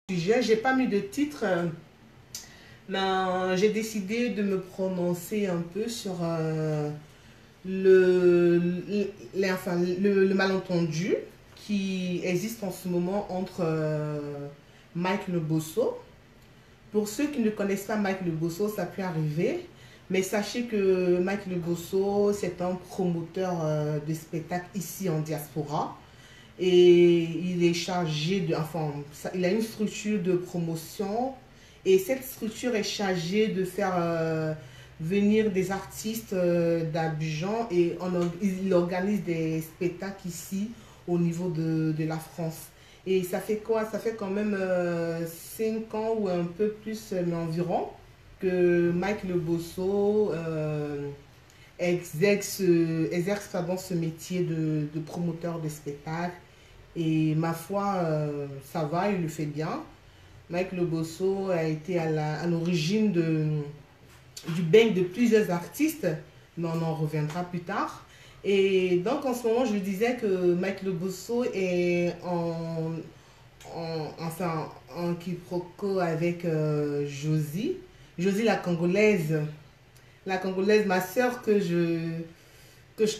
sujet. J'ai pas mis de titre, mais j'ai décidé de me prononcer un peu sur le malentendu qui existe en ce moment entre Mike Le Bosso. Pour ceux qui ne connaissent pas Mike Le Bosso, ça peut arriver. Mais sachez que Mike Le Bosso, c'est un promoteur de spectacles ici en diaspora. Et il est chargé de... Enfin, il a une structure de promotion. Et cette structure est chargée de faire venir des artistes d'Abidjan. Et il organise des spectacles ici au niveau de la France. Et ça fait quoi? Ça fait quand même 5 ans ou un peu plus, mais environ, que Mike Le Bosso exerce ce métier de promoteur de spectacle. Et ma foi, ça va, il le fait bien. Mike Le Bosso a été à l'origine du bang de plusieurs artistes, mais on en reviendra plus tard. Et donc en ce moment, je disais que Mike Le Bosso est en quiproquo avec Josie. Josie la Congolaise. La Congolaise, ma soeur que je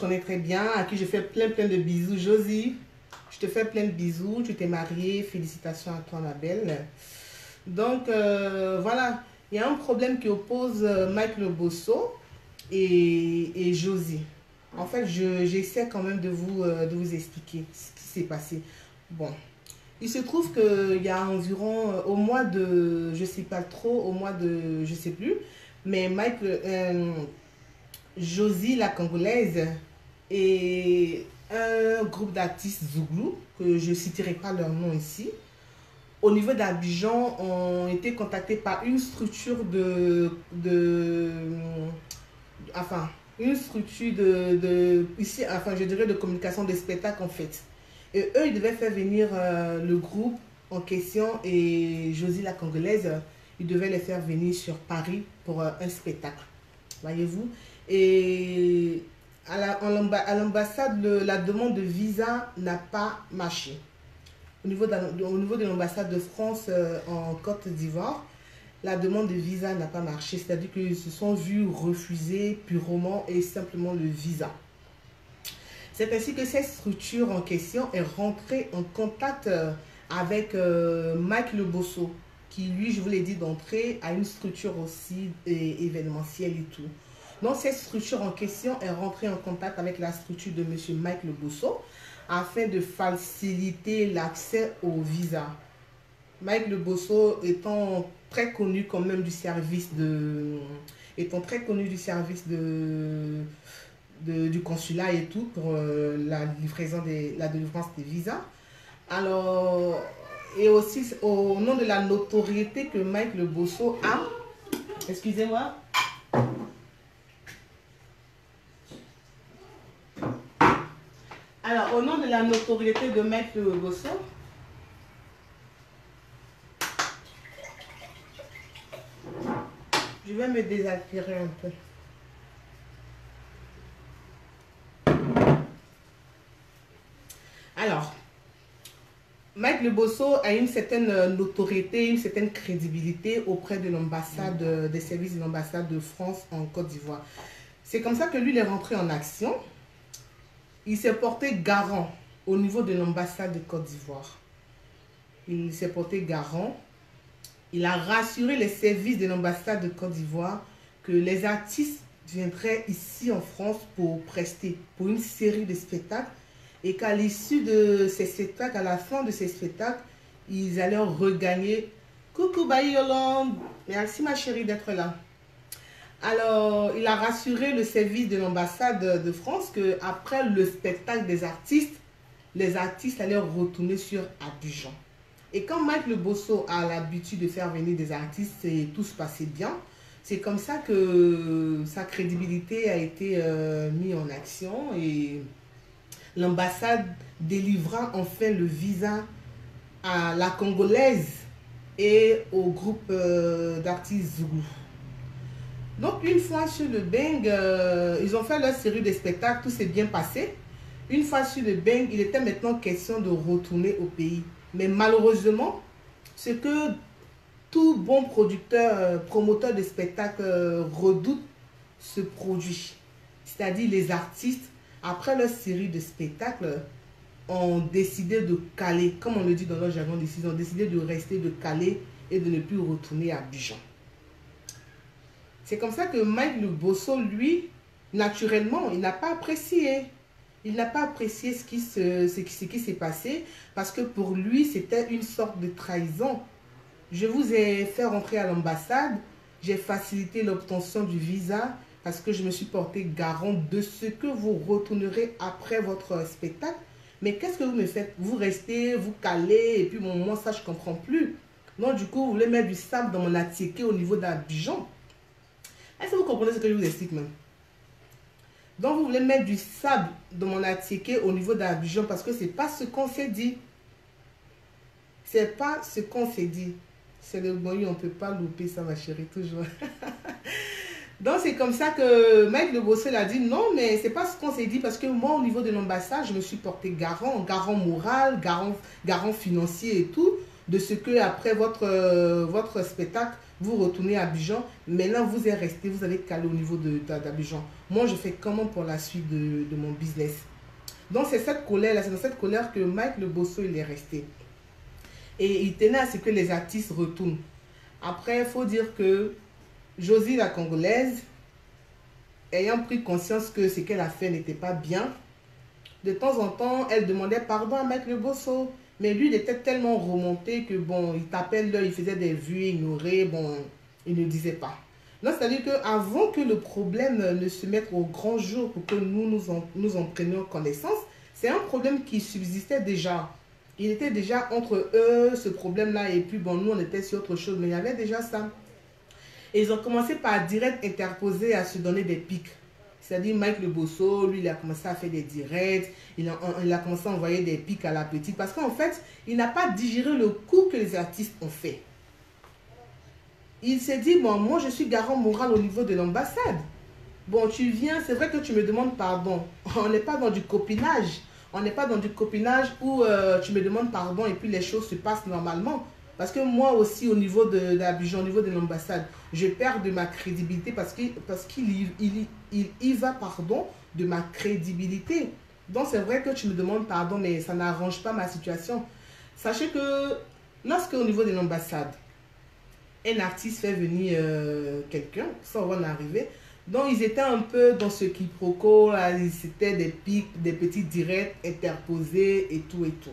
connais très bien, à qui je fais plein de bisous. Josie, je te fais plein de bisous. Tu t'es mariée. Félicitations à toi, ma belle. Donc, voilà. Il y a un problème qui oppose Mike Le Bosso et Josie. En fait, j'essaie quand même de vous expliquer ce qui s'est passé. Bon, il se trouve qu'il y a environ, au mois de, je ne sais pas trop, au mois de, je ne sais plus, mais Josie, la Congolaise, et un groupe d'artistes Zouglou, que je ne citerai pas leur nom ici, au niveau d'Abidjan, ont été contactés par une structure enfin, une structure ici, enfin, je dirais de communication de spectacle en fait. Et eux, ils devaient faire venir le groupe en question et Josie la Congolaise, ils devaient les faire venir sur Paris pour un spectacle. Voyez-vous? Et à l'ambassade, la demande de visa n'a pas marché. Au niveau de l'ambassade de France en Côte d'Ivoire, la demande de visa n'a pas marché. C'est-à-dire qu'ils se sont vus refuser purement et simplement le visa. C'est ainsi que cette structure en question est rentrée en contact avec Mike Le Bosso, qui lui, je vous l'ai dit d'entrée, a une structure aussi événementielle et tout. Donc cette structure en question est rentrée en contact avec la structure de M. Mike Le Bosso afin de faciliter l'accès au visa. Mike Le Bosso étant très connu quand même du service du consulat et tout pour la délivrance des visas. Alors, et aussi au nom de la notoriété que Mike Le Bosso a, excusez-moi, alors au nom de la notoriété de Mike Le Bosso, je vais me désaltérer un peu. Alors, Mike Le Bosso a une certaine notoriété, une certaine crédibilité auprès de l'ambassade, des services de l'ambassade de France en Côte d'Ivoire. C'est comme ça que lui, il est rentré en action. Il s'est porté garant au niveau de l'ambassade de Côte d'Ivoire. Il s'est porté garant. Il a rassuré les services de l'ambassade de Côte d'Ivoire que les artistes viendraient ici en France pour prester pour une série de spectacles et qu'à l'issue de ces spectacles, à la fin de ces spectacles, ils allaient regagner. Coucou Baye Yolande, merci ma chérie d'être là. Alors, il a rassuré le service de l'ambassade de France qu'après le spectacle des artistes, les artistes allaient retourner sur Abidjan. Et quand Mike Le Bosso a l'habitude de faire venir des artistes et tout se passait bien, c'est comme ça que sa crédibilité a été mise en action et l'ambassade délivra enfin le visa à la Congolaise et au groupe d'artistes Zougou. Donc une fois sur le bang, ils ont fait leur série de spectacles, tout s'est bien passé. Une fois sur le bang, il était maintenant question de retourner au pays. Mais malheureusement, ce que tout bon producteur, promoteur de spectacle redoute ce produit. C'est-à-dire les artistes, après leur série de spectacles, ont décidé de caler, comme on le dit dans leur jargon, ils ont décidé de rester, de caler et de ne plus retourner à Abidjan. C'est comme ça que Mike Le Bosso, lui, naturellement, il n'a pas apprécié. Il n'a pas apprécié ce qui s'est passé parce que pour lui, c'était une sorte de trahison. Je vous ai fait rentrer à l'ambassade, j'ai facilité l'obtention du visa parce que je me suis porté garant de ce que vous retournerez après votre spectacle. Mais qu'est-ce que vous me faites? Vous restez, vous calez, et puis bon, moi ça je ne comprends plus. Non, du coup, vous voulez mettre du sable dans mon attiqué au niveau d'Abidjan. Est-ce que vous comprenez ce que je vous explique même? Donc, vous voulez mettre du sable dans mon attiqué au niveau d'Abidjan parce que ce n'est pas ce qu'on s'est dit. C'est pas ce qu'on s'est dit. C'est le moyen, on ne peut pas louper ça, ma chérie, toujours. Donc, c'est comme ça que Mike Le Bosso a dit non, mais c'est pas ce qu'on s'est dit parce que moi, au niveau de l'ambassade, je me suis porté garant moral, garant financier et tout, de ce que après votre spectacle, vous retournez à Abidjan. Maintenant, vous êtes resté, vous avez calé au niveau d'Abidjan. Moi, je fais comment pour la suite de mon business? Donc, c'est cette colère-là, c'est dans cette colère que Mike Le Bosso, il est resté. Et il tenait à ce que les artistes retournent. Après, il faut dire que Josie, la Congolaise, ayant pris conscience que ce qu'elle a fait n'était pas bien, de temps en temps, elle demandait pardon à Mike Le Bosso. Mais lui, il était tellement remonté que bon, il t'appelle là, il faisait des vues ignorées, bon, il ne disait pas. Donc, c'est-à-dire qu'avant que le problème ne se mette au grand jour pour que nous en prenions connaissance, c'est un problème qui subsistait déjà. Il était déjà entre eux, ce problème-là, et puis bon, nous, on était sur autre chose, mais il y avait déjà ça. Et ils ont commencé par direct interposer à se donner des pics. C'est-à-dire Mike Le Bosso, lui, il a commencé à faire des directs, il a commencé à envoyer des pics à la petite. Parce qu'en fait, il n'a pas digéré le coup que les artistes ont fait. Il s'est dit, bon, moi, je suis garant moral au niveau de l'ambassade. Bon, tu viens, c'est vrai que tu me demandes pardon. On n'est pas dans du copinage. On n'est pas dans du copinage où tu me demandes pardon et puis les choses se passent normalement. Parce que moi aussi, au niveau d'Abidjan, au niveau de l'ambassade, je perds de ma crédibilité parce qu'il y va, pardon, de ma crédibilité. Donc, c'est vrai que tu me demandes pardon, mais ça n'arrange pas ma situation. Sachez que lorsque, au niveau de l'ambassade, un artiste fait venir quelqu'un, ça on va en arriver. Donc, ils étaient un peu dans ce quiproquo, c'était des pics, des petits directs interposés et tout et tout.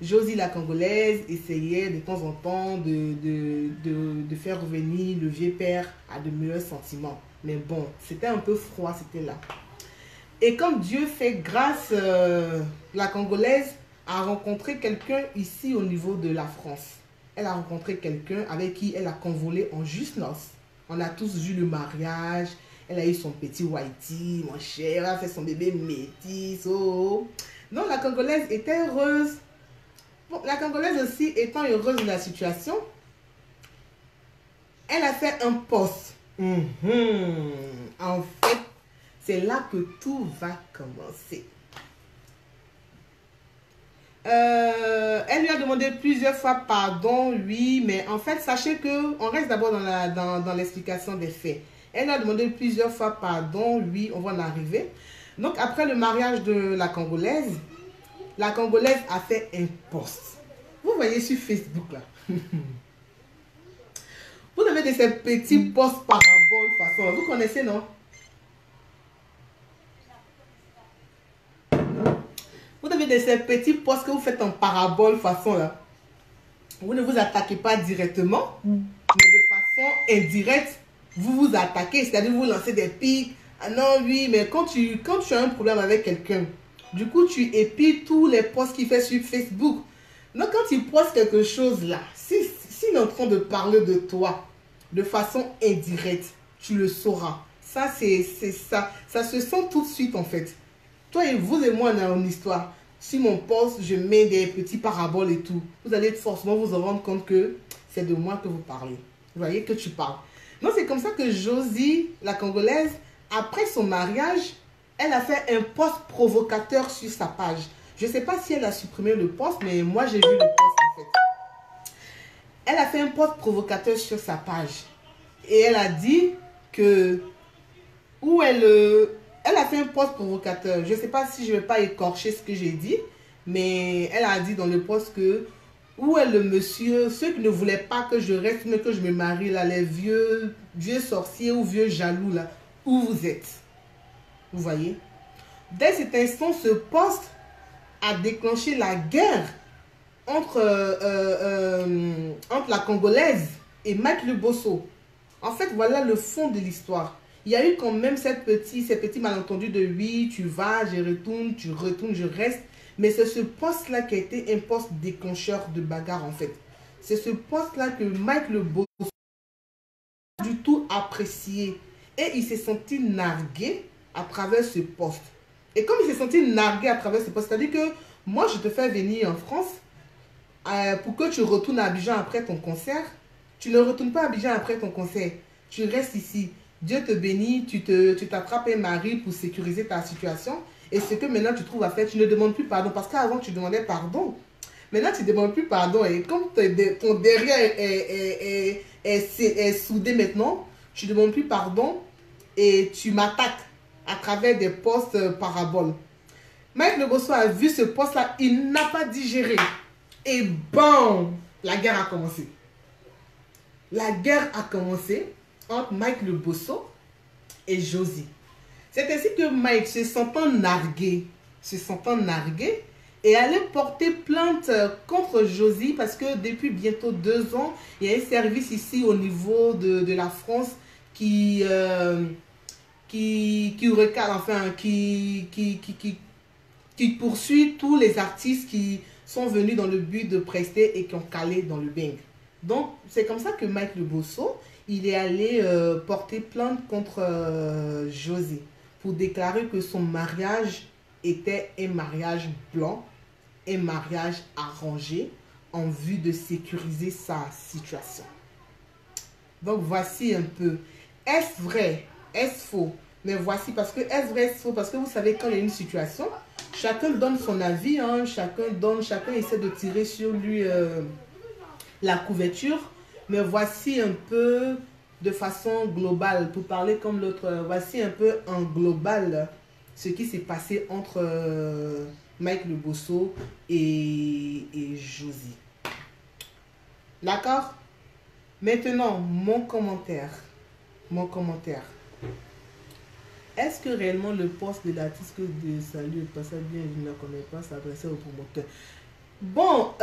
Josie la Congolaise essayait de temps en temps de faire revenir le vieux père à de meilleurs sentiments. Mais bon, c'était un peu froid, c'était là. Et comme Dieu fait grâce, la Congolaise a rencontré quelqu'un ici au niveau de la France. Elle a rencontré quelqu'un avec qui elle a convolé en juste noces. On a tous vu le mariage. Elle a eu son petit whitey, mon cher. Elle a fait son bébé métis. Oh. Donc la Congolaise était heureuse. Bon, la Congolaise aussi, étant heureuse de la situation, elle a fait un post. En fait, c'est là que tout va commencer. Elle lui a demandé plusieurs fois pardon, oui, mais en fait, sachez que on reste d'abord dans l'explication des faits. Elle lui a demandé plusieurs fois pardon, oui, on va en arriver. Donc, après le mariage de la Congolaise a fait un post. Vous voyez sur Facebook là. Vous avez de ces petits posts paraboles façon. Vous connaissez, non? Vous avez de ces petits posts que vous faites en parabole façon là. Vous ne vous attaquez pas directement, mais de façon indirecte, vous vous attaquez. C'est-à-dire vous lancez des pics. Ah non, oui, mais quand tu as un problème avec quelqu'un, du coup, tu épies tous les posts qu'il fait sur Facebook. Donc, quand il poste quelque chose là, s'il est en train de parler de toi de façon indirecte, tu le sauras. Ça, c'est ça. Ça se sent tout de suite en fait. Toi et vous et moi, on a une histoire. Si mon poste, je mets des petits paraboles et tout, vous allez forcément vous en rendre compte que c'est de moi que vous parlez. Vous voyez que tu parles. Donc, c'est comme ça que Josie, la Congolaise, après son mariage, elle a fait un post provocateur sur sa page. Je ne sais pas si elle a supprimé le post, mais moi, j'ai vu le post en fait. elle a fait un post provocateur sur sa page. Et elle a dit que... elle a fait un post provocateur. Je ne sais pas si je ne vais pas écorcher ce que j'ai dit. Mais elle a dit dans le post que... Où est le monsieur, ceux qui ne voulaient pas que je reste, mais que je me marie, là, les vieux sorciers ou vieux jaloux, là, où vous êtes? Vous voyez? Dès cet instant, ce post a déclenché la guerre entre la Congolaise et Mike Le Bosso. En fait, voilà le fond de l'histoire. Il y a eu quand même ces petits malentendus de oui, tu vas, je retourne, tu retournes, je reste. Mais c'est ce poste-là qui a été un poste déclencheur de bagarre en fait. C'est ce poste-là que Mike Le Bosso n'a pas du tout apprécié. Et il s'est senti nargué à travers ce poste. Et comme il s'est senti nargué à travers ce poste, c'est-à-dire que moi je te fais venir en France pour que tu retournes à Abidjan après ton concert. Tu ne retournes pas à Abidjan après ton concert. Tu restes ici. Dieu te bénit, tu t'attrapes un mari pour sécuriser ta situation. Et ce que maintenant tu trouves à faire, tu ne demandes plus pardon. Parce qu'avant, tu demandais pardon. Maintenant, tu ne demandes plus pardon. Et comme ton derrière est soudé maintenant, tu ne demandes plus pardon. Et tu m'attaques à travers des posts paraboles. Mike Le Bosso a vu ce post-là, il n'a pas digéré. Et bon, la guerre a commencé. La guerre a commencé entre Mike Le Bosso et Josie. C'est ainsi que Mike, se sentant nargué, et allait porter plainte contre Josie parce que depuis bientôt 2 ans, il y a un service ici au niveau de la France qui recale, enfin, qui poursuit tous les artistes qui sont venus dans le but de prester et qui ont calé dans le bang. Donc, c'est comme ça que Mike Le Bosso, il est allé porter plainte contre Josie pour déclarer que son mariage était un mariage blanc, un mariage arrangé en vue de sécuriser sa situation. Donc, voici un peu. Est-ce vrai? Est-ce faux? Mais voici, parce que est-ce vrai, est-ce faux? Parce que vous savez, quand il y a une situation, chacun donne son avis, hein, chacun essaie de tirer sur lui la couverture. Mais voici un peu de façon globale, pour parler comme l'autre, voici un peu en global ce qui s'est passé entre Mike Le Bosso et Josie. D'accord? Maintenant, mon commentaire. Est-ce que réellement le poste de l'artiste que de salut passait bien, je ne la connais pas, s'adressait au promoteur? Bon,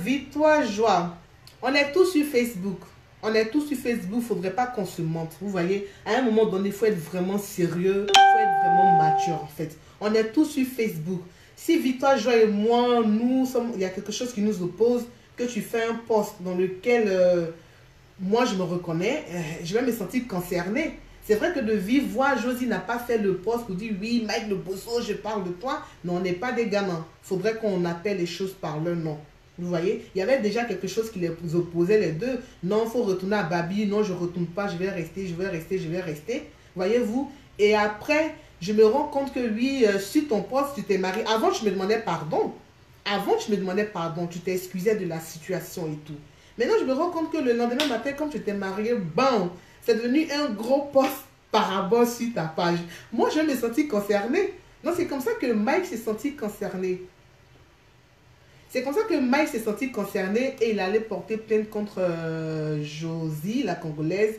Victoire Joie. On est tous sur Facebook. Il ne faudrait pas qu'on se mente. Vous voyez, à un moment donné, il faut être vraiment sérieux, il faut être vraiment mature en fait. On est tous sur Facebook. Si Victoire Joie et moi, il y a quelque chose qui nous oppose, que tu fais un post dans lequel moi je me reconnais, je vais me sentir concernée. C'est vrai que de vive voix, Josie n'a pas fait le post pour dire oui, Mike Le Bosso, je parle de toi. Non, on n'est pas des gamins. Il faudrait qu'on appelle les choses par leur nom. Vous voyez, il y avait déjà quelque chose qui les opposait les deux. Non, il faut retourner à Babi. Non, je ne retourne pas, je vais rester. Voyez-vous? Et après, je me rends compte que oui, sur ton poste, tu t'es marié. Avant, je me demandais pardon. Tu t'excusais de la situation et tout. Maintenant, je me rends compte que le lendemain matin, quand tu t'es marié, bam, c'est devenu un gros post parabole sur ta page. Moi, je me sentis concernée. Non, c'est comme ça que Mike s'est senti concerné. C'est comme ça que Mike s'est senti concerné et il allait porter plainte contre Josie, la Congolaise,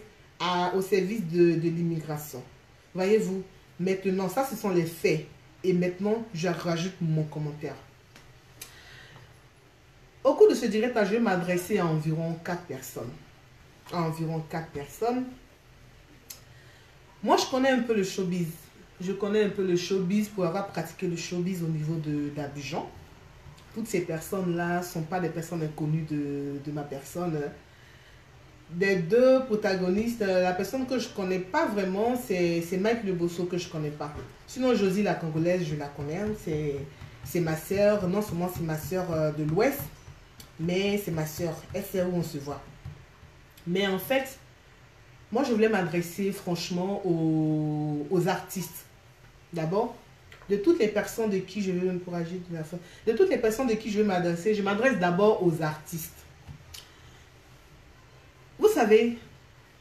au service de l'immigration. Voyez-vous, maintenant, ça, ce sont les faits. Et maintenant, je rajoute mon commentaire. Au cours de ce direct, je vais m'adresser à environ 4 personnes. Moi, je connais un peu le showbiz. Pour avoir pratiqué le showbiz au niveau d'Abidjan. Toutes ces personnes-là ne sont pas des personnes inconnues de ma personne. Des deux protagonistes, la personne que je ne connais pas vraiment, c'est Mike Le Bosso que je ne connais pas. Sinon, Josie, la Congolaise, je la connais. C'est ma soeur. Non seulement c'est ma soeur de l'Ouest, mais c'est ma soeur. Elle sait où on se voit. Mais en fait, moi, je voulais m'adresser franchement aux artistes. D'abord, de toutes les personnes de qui je veux m'encourager de toutes les personnes de qui je veux m'adresser, je m'adresse d'abord aux artistes. savez,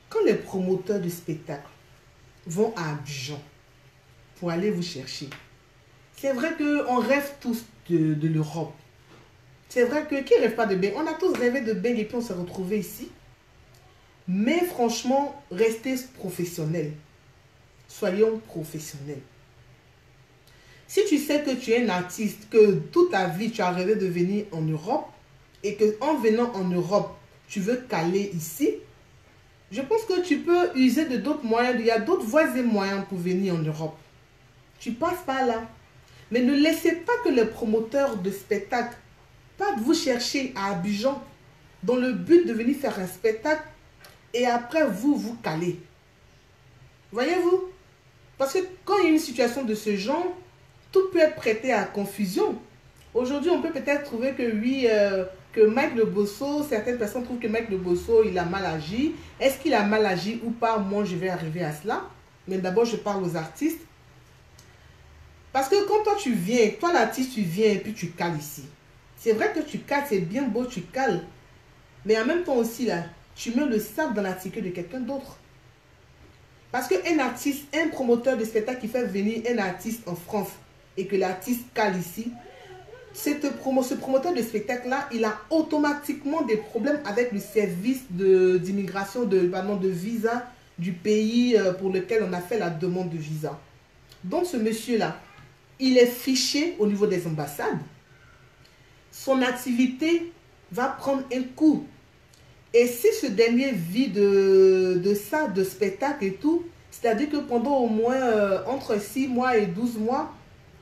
quand les promoteurs de spectacles vont à Abidjan pour aller vous chercher, c'est vrai qu'on rêve tous de l'Europe. C'est vrai que qui ne rêve pas de Beng? On a tous rêvé de Beng et puis on s'est retrouvés ici. Mais franchement, restez professionnels. Soyons professionnels. Si tu sais que tu es un artiste, que toute ta vie tu as rêvé de venir en Europe et qu'en venant en Europe, tu veux caler ici, je pense que tu peux user de d'autres moyens. Il y a d'autres voies et moyens pour venir en Europe. Tu passes par là. Mais ne laissez pas que les promoteurs de spectacles partent vous chercher à Abidjan dans le but de venir faire un spectacle et après vous calez. Voyez-vous? Parce que quand il y a une situation de ce genre, tout peut être prêté à confusion. Aujourd'hui, on peut peut-être trouver que oui, que Mike Le Bosso, certaines personnes trouvent que Mike Le Bosso, il a mal agi. Est-ce qu'il a mal agi ou pas? Moi, je vais arriver à cela. Mais d'abord, je parle aux artistes. Parce que quand toi, tu viens, toi l'artiste, tu viens et puis tu cales ici. C'est vrai que tu cales, c'est bien beau, tu cales. Mais en même temps aussi, là, tu mets le sable dans la ticket de quelqu'un d'autre. Parce qu'un artiste, un promoteur de spectacle qui fait venir un artiste en France et que l'artiste cale ici, ce promoteur de spectacle-là, il a automatiquement des problèmes avec le service d'immigration, de visa du pays pour lequel on a fait la demande de visa. Donc ce monsieur-là, il est fiché au niveau des ambassades. Son activité va prendre un coup. Et si ce dernier vit de ça, de spectacle et tout, c'est-à-dire que pendant au moins entre 6 mois et 12 mois,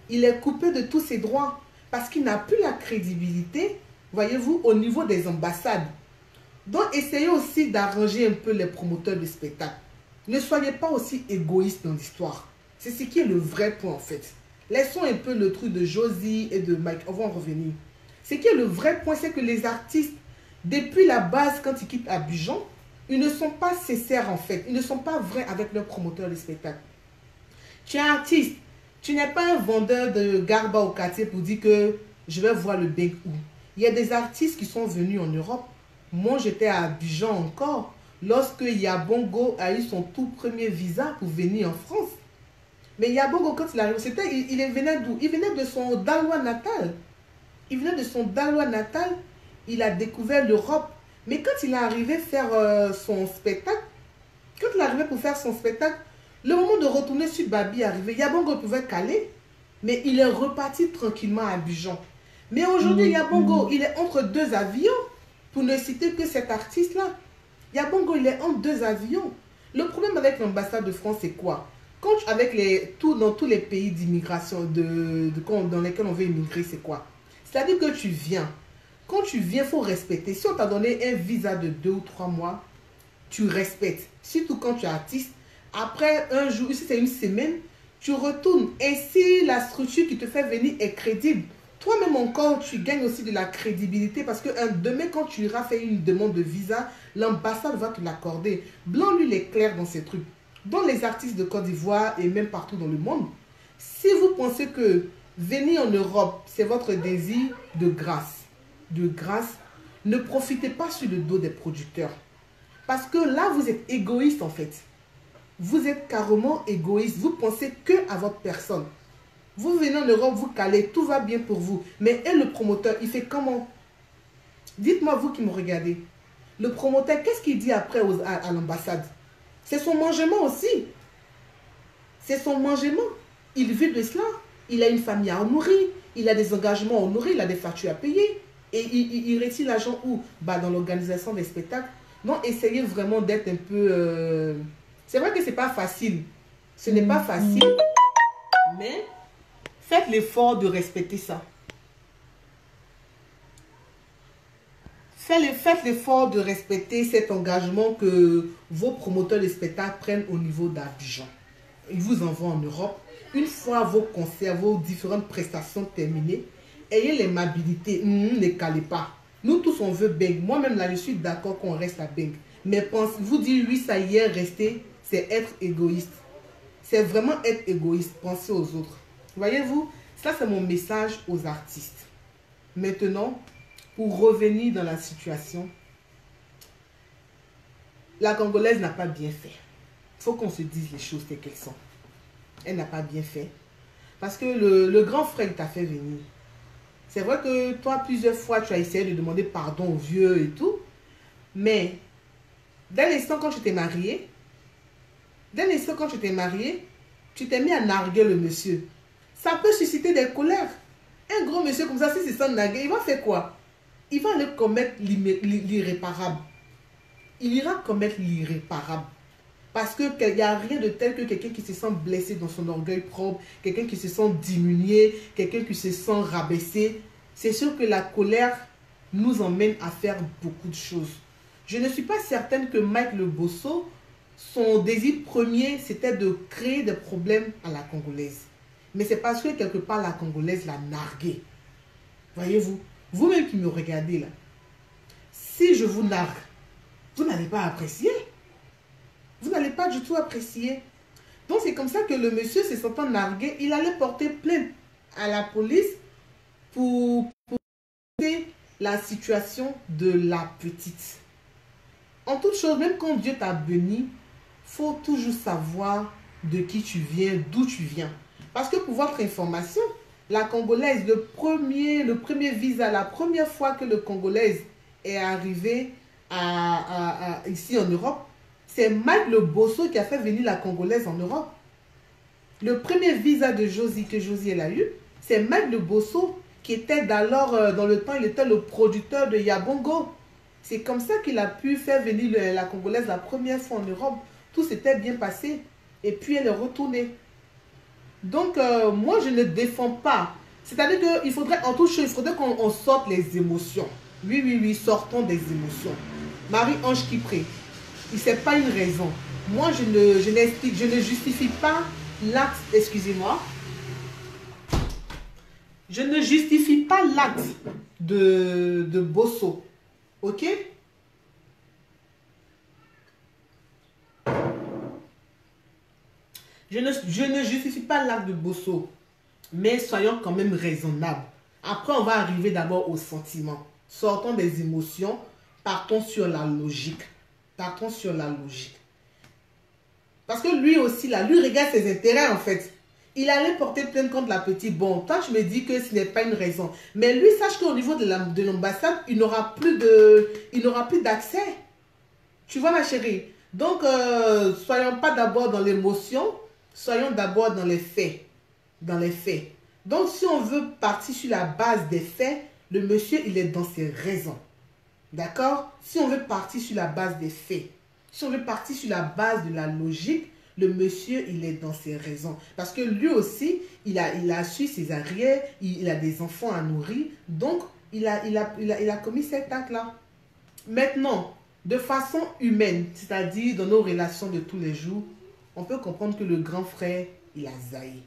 il est coupé de tous ses droits parce qu'il n'a plus la crédibilité, voyez-vous, au niveau des ambassades. Donc, essayez aussi d'arranger un peu les promoteurs de spectacles. Ne soyez pas aussi égoïstes dans l'histoire. C'est ce qui est le vrai point en fait. Laissons un peu le truc de Josie et de Mike. On va en revenir. Ce qui est le vrai point, c'est que les artistes, depuis la base, quand ils quittent Abidjan, ils ne sont pas sincères en fait. Ils ne sont pas vrais avec leurs promoteurs de spectacle. Tu es artiste. Tu n'es pas un vendeur de garba au quartier pour dire que je vais voir le Beng où. Il y a des artistes qui sont venus en Europe. Moi, j'étais à Abidjan encore lorsque Yabongo a eu son tout premier visa pour venir en France. Mais Yabongo, quand il arrive, il venait d'où? Il venait de son Dalois natal. Il venait de son Dalois natal. Il a découvert l'Europe. Mais quand il est arrivé faire son spectacle, quand il est arrivé pour faire son spectacle, le moment de retourner sur Babi est arrivé. Yabongo pouvait caler, mais il est reparti tranquillement à Abidjan. Mais aujourd'hui, Yabongo, il est entre deux avions, pour ne citer que cet artiste-là. Yabongo, il est entre deux avions. Le problème avec l'ambassade de France, c'est quoi? Quand dans tous les pays d'immigration dans lesquels on veut immigrer, c'est quoi? C'est-à-dire que tu viens. Quand tu viens, il faut respecter. Si on t'a donné un visa de 2 ou 3 mois, tu respectes. Surtout quand tu es artiste. Après un jour, si c'est une semaine, tu retournes. Et si la structure qui te fait venir est crédible, toi-même encore, tu gagnes aussi de la crédibilité. Parce que demain, quand tu iras faire une demande de visa, l'ambassade va te l'accorder. Blanc, lui, il est clair dans ces trucs. Dans les artistes de Côte d'Ivoire et même partout dans le monde, si vous pensez que venir en Europe, c'est votre désir de grâce, ne profitez pas sur le dos des producteurs. Parce que là, vous êtes égoïste en fait. Vous êtes carrément égoïste. Vous pensez que à votre personne. Vous venez en Europe, vous calez, tout va bien pour vous. Mais le promoteur, il fait comment? Dites-moi, vous qui me regardez. Le promoteur, qu'est-ce qu'il dit après à l'ambassade? C'est son mangement aussi. C'est son mangement. Il vit de cela. Il a une famille à nourrir. Il a des engagements à honorer. Il a des factures à payer. Et il retire l'argent où? Bah, dans l'organisation des spectacles. Donc, essayez vraiment d'être un peu... C'est vrai que ce n'est pas facile. Ce n'est pas facile. Mais faites l'effort de respecter ça. Faites l'effort de respecter cet engagement que vos promoteurs de spectacles prennent au niveau d'Abidjan. Ils vous envoient en Europe. Une fois vos concerts, vos différentes prestations terminées, ayez l'aimabilité. Ne calez pas. Nous tous, on veut Beng. Moi-même, là, je suis d'accord qu'on reste à Beng. Mais vous dire, oui, ça y est, rester, c'est être égoïste. C'est vraiment être égoïste. Pensez aux autres. Voyez-vous, ça, c'est mon message aux artistes. Maintenant, pour revenir dans la situation, La Congolaise n'a pas bien fait. Il faut qu'on se dise les choses telles qu'elles sont. Elle n'a pas bien fait. Parce que le grand frère t'a fait venir. C'est vrai que toi, plusieurs fois, tu as essayé de demander pardon au vieux et tout. Mais, dès l'instant quand tu t'es marié, tu t'es mis à narguer le monsieur. Ça peut susciter des colères. Un gros monsieur comme ça, si c'est sans narguer, il va faire quoi? Il va aller commettre l'irréparable. Il ira commettre l'irréparable. Parce qu'il n'y a rien de tel que quelqu'un qui se sent blessé dans son orgueil propre, quelqu'un qui se sent diminué, quelqu'un qui se sent rabaissé. C'est sûr que la colère nous emmène à faire beaucoup de choses. Je ne suis pas certaine que Mike Le Bosso, son désir premier, c'était de créer des problèmes à la Congolaise. Mais c'est parce que quelque part, la Congolaise l'a nargué. Voyez-vous, vous-même qui me regardez là, si je vous nargue, vous n'allez pas apprécier. Vous n'allez pas du tout apprécier. Donc c'est comme ça que le monsieur, se sentant nargué, il allait porter plainte à la police pour la situation de la petite. En toute chose, même quand Dieu t'a béni, faut toujours savoir de qui tu viens, d'où tu viens. Parce que pour votre information, la Congolaise, le premier visa, la première fois que le Congolaise est arrivé ici en Europe, c'est Mike Le Bosso qui a fait venir la Congolaise en Europe. Le premier visa de Josie que Josie elle a eu, c'est Mike Le Bosso qui était d'alors, dans le temps, il était le producteur de Yabongo. C'est comme ça qu'il a pu faire venir la Congolaise la première fois en Europe. Tout s'était bien passé. Et puis elle est retournée. Donc, moi, je ne défends pas. C'est-à-dire qu'il faudrait, en toute chose, il faudrait qu'on sorte les émotions. Oui, oui, oui, sortons des émotions. Marie-Ange qui prie. Ce n'est pas une raison. Moi, je ne justifie pas l'acte, excusez-moi. Je ne justifie pas l'acte de Bosso. Ok? Je ne justifie pas l'acte de Bosso. Mais soyons quand même raisonnables. Après, on va arriver d'abord aux sentiments. Sortons des émotions. Partons sur la logique. Partons sur la logique. Parce que lui aussi, là, lui regarde ses intérêts en fait. Il allait porter plainte contre la petite. Bon, toi, je me dis que ce n'est pas une raison. Mais lui, sache qu'au niveau de l'ambassade, il n'aura plus d'accès. Tu vois, ma chérie? Donc, soyons pas d'abord dans l'émotion, soyons d'abord dans les faits. Dans les faits. Donc, si on veut partir sur la base des faits, le monsieur, il est dans ses raisons. D'accord? Si on veut partir sur la base des faits, si on veut partir sur la base de la logique, le monsieur, il est dans ses raisons. Parce que lui aussi, il a su ses arrières, il a des enfants à nourrir. Donc, il a commis cet acte-là. Maintenant, de façon humaine, c'est-à-dire dans nos relations de tous les jours, on peut comprendre que le grand frère, il a zaï.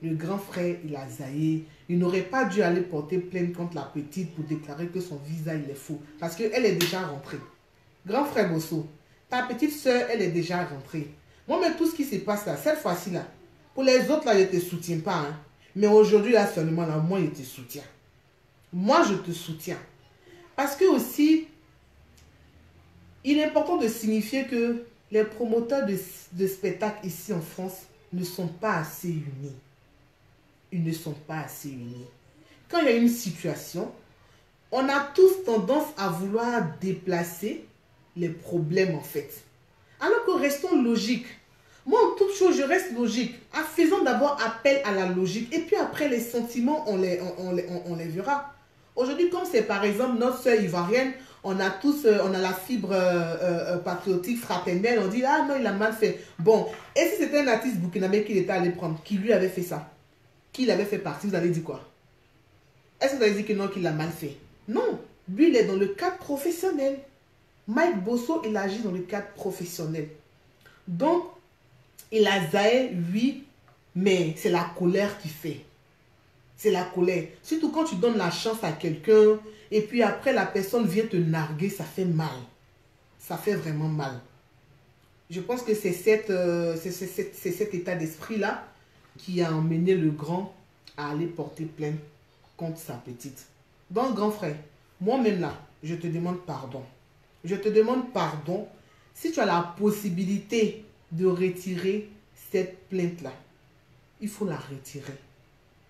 Le grand frère, il a zaï. Il n'aurait pas dû aller porter plainte contre la petite pour déclarer que son visa, il est faux. Parce qu'elle est déjà rentrée. Grand frère Bosso, ta petite soeur, elle est déjà rentrée. Moi, mais tout ce qui se passe là, cette fois-ci là, pour les autres là, je ne te soutiens pas. Hein. Mais aujourd'hui là, seulement là, moi, je te soutiens. Moi, je te soutiens. Parce que aussi, il est important de signifier que les promoteurs de spectacles ici en France ne sont pas assez unis. Ils ne sont pas assez unis. Quand il y a une situation, on a tous tendance à vouloir déplacer les problèmes en fait. Alors que restons logiques. Moi, en toute chose, je reste logique. Faisons d'abord appel à la logique. Et puis après, les sentiments, on les verra. Aujourd'hui, comme c'est par exemple notre soeur ivoirienne, on a la fibre patriotique fraternelle. On dit, ah non, il a mal fait. Bon, et si c'était un artiste burkinabé qu'il était allé prendre, qui lui avait fait ça, qui l'avait fait partie, vous allez dire quoi? Est-ce que vous allez dire que non, qu'il a mal fait? Non, lui, il est dans le cadre professionnel. Mike Bosso, il agit dans le cadre professionnel. Donc, il a zaï, oui, mais c'est la colère qui fait. C'est la colère. Surtout quand tu donnes la chance à quelqu'un et puis après la personne vient te narguer, ça fait mal. Ça fait vraiment mal. Je pense que c'est cet état d'esprit-là qui a emmené le grand à aller porter plainte contre sa petite. Donc, grand frère, moi-même là, je te demande pardon. Je te demande pardon si tu as la possibilité de retirer cette plainte-là, il faut la retirer.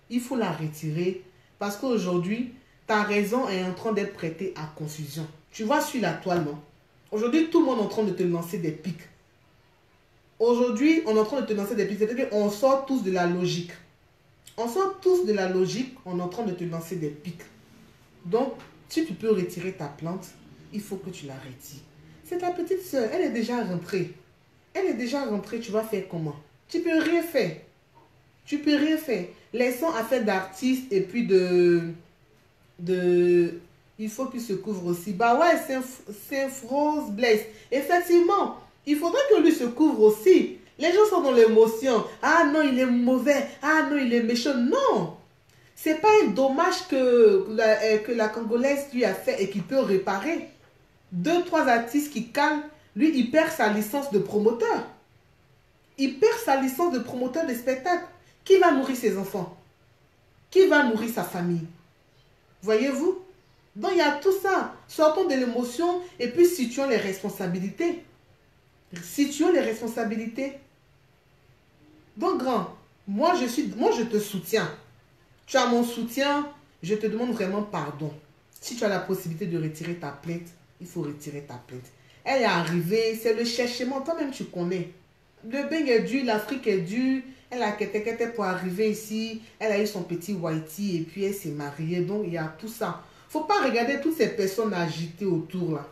Il faut la retirer parce qu'aujourd'hui, ta raison est en train d'être prêtée à confusion. Tu vois sur la toile, non? Aujourd'hui, tout le monde est en train de te lancer des pics. Aujourd'hui, on est en train de te lancer des pics. C'est-à-dire qu'on sort tous de la logique. On sort tous de la logique, on est en train de te lancer des pics. Donc, si tu peux retirer ta plainte, il faut que tu la retires. C'est ta petite soeur, elle est déjà rentrée. Elle est déjà rentrée, tu vas faire comment? Tu peux rien faire. Tu peux rien faire. Laissons affaire d'artistes et puis il faut qu'il se couvre aussi. Bah ouais, Saint-Rose Blaise. Effectivement, il faudrait que lui se couvre aussi. Les gens sont dans l'émotion. Ah non, il est mauvais. Ah non, il est méchant. Non. C'est pas un dommage que la Congolaise lui a fait et qu'il peut réparer. 2, 3 artistes qui calment. Lui, il perd sa licence de promoteur. Il perd sa licence de promoteur de spectacle. Qui va nourrir ses enfants? Qui va nourrir sa famille? Voyez-vous? Donc, il y a tout ça. Sortons de l'émotion et puis situons les responsabilités. Situons les responsabilités. Donc, grand, moi, je te soutiens. Tu as mon soutien. Je te demande vraiment pardon. Si tu as la possibilité de retirer ta plainte, il faut retirer ta plainte. Elle est arrivée, c'est le cherchement. Toi-même, tu connais. Le bain est dur, l'Afrique est dure. Elle a quitté pour arriver ici. Elle a eu son petit whitey et puis elle s'est mariée. Donc, il y a tout ça. Faut pas regarder toutes ces personnes agitées autour là.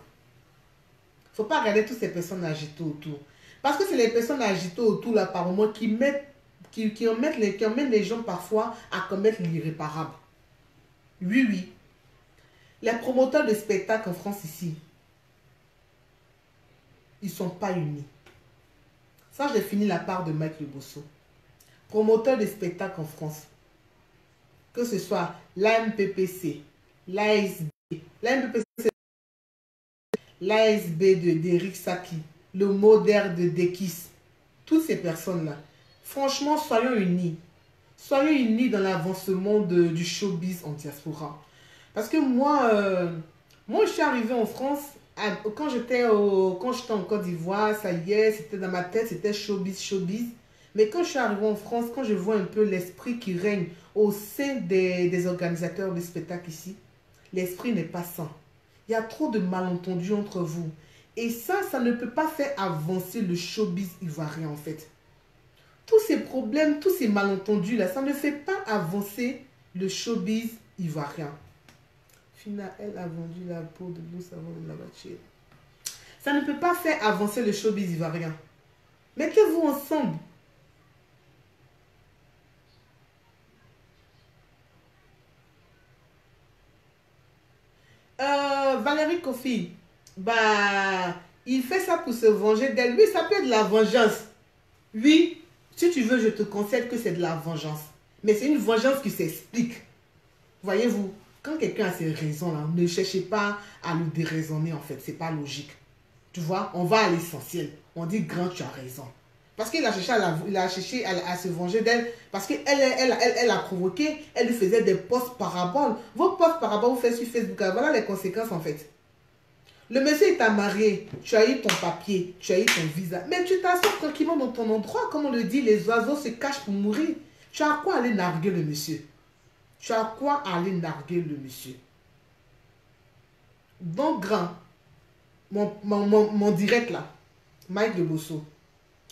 Faut pas regarder toutes ces personnes agitées autour. Parce que c'est les personnes agitées autour là, par moment, qui emmènent les gens parfois à commettre l'irréparable. Oui, oui. Les promoteurs de spectacles en France ici, ils ne sont pas unis. Ça, j'ai fini la part de Mike Le Bosso. Promoteur de spectacles en France, que ce soit l'AMPPC, l'ASB, l'ASB d'Eric Saki, le moderne de Dekis, toutes ces personnes-là, franchement, soyons unis. Soyons unis dans l'avancement du showbiz en diaspora. Parce que moi, je suis arrivée en France, quand j'étais en Côte d'Ivoire, ça y est, c'était dans ma tête, c'était showbiz, showbiz. Mais quand je suis arrivée en France, quand je vois un peu l'esprit qui règne au sein des organisateurs de spectacles ici, l'esprit n'est pas sain. Il y a trop de malentendus entre vous. Et ça ne peut pas faire avancer le showbiz ivoirien en fait. Tous ces problèmes, tous ces malentendus là, ça ne fait pas avancer le showbiz ivoirien. Fina, elle a vendu la peau de l'eau savon de la voiture. Ça ne peut pas faire avancer le showbiz ivoirien. Mettez-vous ensemble. Valérie Kofi, bah, il fait ça pour se venger d'elle. Oui, ça peut être de la vengeance. Oui, si tu veux, je te concède que c'est de la vengeance. Mais c'est une vengeance qui s'explique. Voyez-vous, quand quelqu'un a ses raisons, là, ne cherchez pas à le déraisonner, en fait. C'est pas logique. Tu vois, on va à l'essentiel. On dit, grand, tu as raison. Parce qu'il a cherché à se venger d'elle. Parce qu'elle elle a provoqué. Elle lui faisait des posts paraboles. Vos posts paraboles, vous faites sur Facebook. Voilà les conséquences, en fait. Le monsieur, il t'a marié. Tu as eu ton papier. Tu as eu ton visa. Mais tu t'assois tranquillement dans ton endroit. Comme on le dit, les oiseaux se cachent pour mourir. Tu as quoi aller narguer le monsieur? Tu as quoi aller narguer le monsieur? Donc, grand, mon direct là, Mike Le Bosso.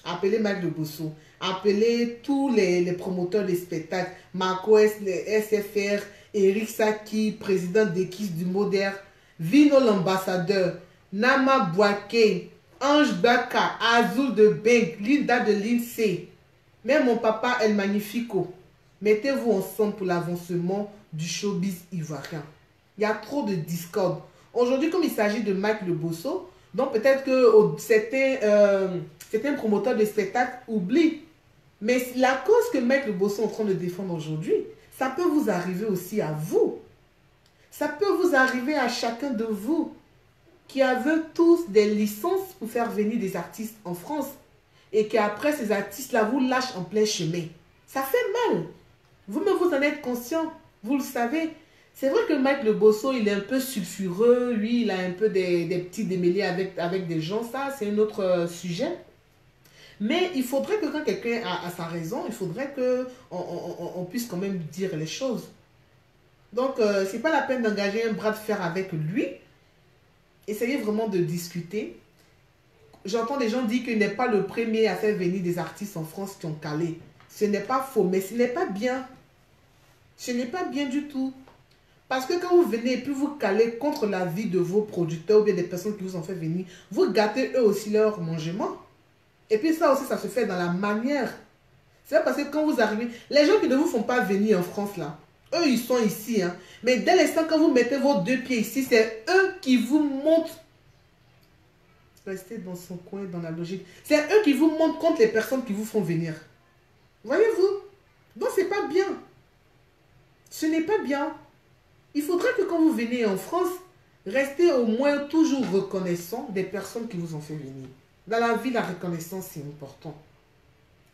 Appelez Mike Le Bosso. Appelez tous les promoteurs des spectacles. Marco S, les SFR, Eric Saki, président d'Ekis du Moderne, Vino l'ambassadeur, Nama Boake, Ange Baka, Azul de Beng, Linda de l'INSEE, même mon papa El Magnifico. Mettez-vous ensemble pour l'avancement du showbiz ivoirien. Il y a trop de discorde. Aujourd'hui, comme il s'agit de Mike Le Bosso, donc peut-être que certains promoteurs de spectacles oublient. Mais la cause que Mike Le Bosso est en train de défendre aujourd'hui, ça peut vous arriver aussi à vous. Ça peut vous arriver à chacun de vous qui avez tous des licences pour faire venir des artistes en France et qu'après ces artistes-là vous lâchent en plein chemin. Ça fait mal. Vous-même, vous en êtes conscient. Vous le savez. C'est vrai que Mike Le Bosso, il est un peu sulfureux. Lui, il a un peu des petits démêlés avec des gens. Ça, c'est un autre sujet. Mais il faudrait que quand quelqu'un a sa raison, il faudrait que on puisse quand même dire les choses. Donc, c'est pas la peine d'engager un bras de fer avec lui. Essayez vraiment de discuter. J'entends des gens dire qu'il n'est pas le premier à faire venir des artistes en France qui ont calé. Ce n'est pas faux, mais ce n'est pas bien. Ce n'est pas bien du tout. Parce que quand vous venez et puis vous calez contre la vie de vos producteurs ou bien des personnes qui vous ont fait venir, vous gâtez eux aussi leur mangement. Et puis ça aussi, ça se fait dans la manière. C'est parce que quand vous arrivez, les gens qui ne vous font pas venir en France là, eux ils sont ici. Hein. Mais dès l'instant quand vous mettez vos deux pieds ici, c'est eux qui vous montrent. Restez dans son coin, dans la logique. C'est eux qui vous montrent contre les personnes qui vous font venir. Voyez-vous? Donc c'est pas bien. Ce n'est pas bien. Il faudrait que quand vous venez en France, restez au moins toujours reconnaissant des personnes qui vous ont fait venir. Dans la vie, la reconnaissance, c'est important.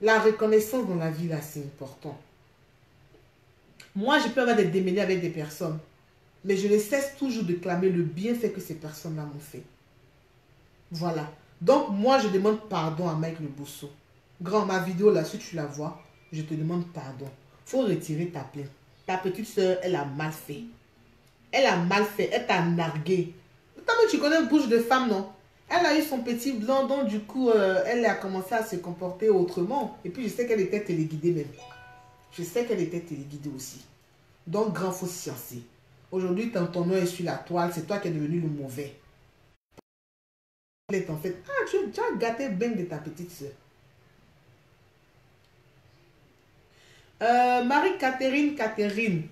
La reconnaissance dans la vie, là, c'est important. Moi, je peux avoir des démêlés avec des personnes, mais je ne cesse toujours de clamer le bienfait que ces personnes-là m'ont fait. Voilà. Donc, moi, je demande pardon à Mike Le Bosso. Grand, ma vidéo, là, si tu la vois, je te demande pardon. Il faut retirer ta plainte. Ta petite soeur, elle a mal fait. Elle a mal fait. Elle t'a nargué. Tu connais une bouche de femme, non? Elle a eu son petit blanc, donc du coup, elle a commencé à se comporter autrement. Et puis, je sais qu'elle était téléguidée même. Je sais qu'elle était téléguidée aussi. Donc, grand, faut se sciencer. Aujourd'hui, ton nom est sur la toile. C'est toi qui es devenu le mauvais. En fait, tu as gâté bien de ta petite soeur. Catherine.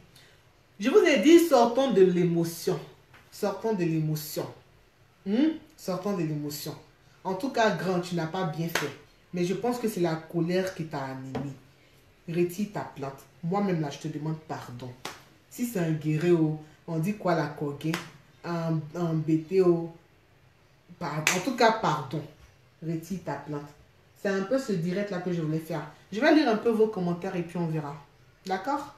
Je vous ai dit, sortons de l'émotion. Sortons de l'émotion. Sortons de l'émotion. En tout cas, grand, tu n'as pas bien fait. Mais je pense que c'est la colère qui t'a animé. Retire ta plainte. Moi-même, là, je te demande pardon. Si c'est un guéréo, on dit quoi la coquille? Un BTO. En tout cas, pardon. Retire ta plainte. C'est un peu ce direct-là que je voulais faire. Je vais lire un peu vos commentaires et puis on verra. D'accord?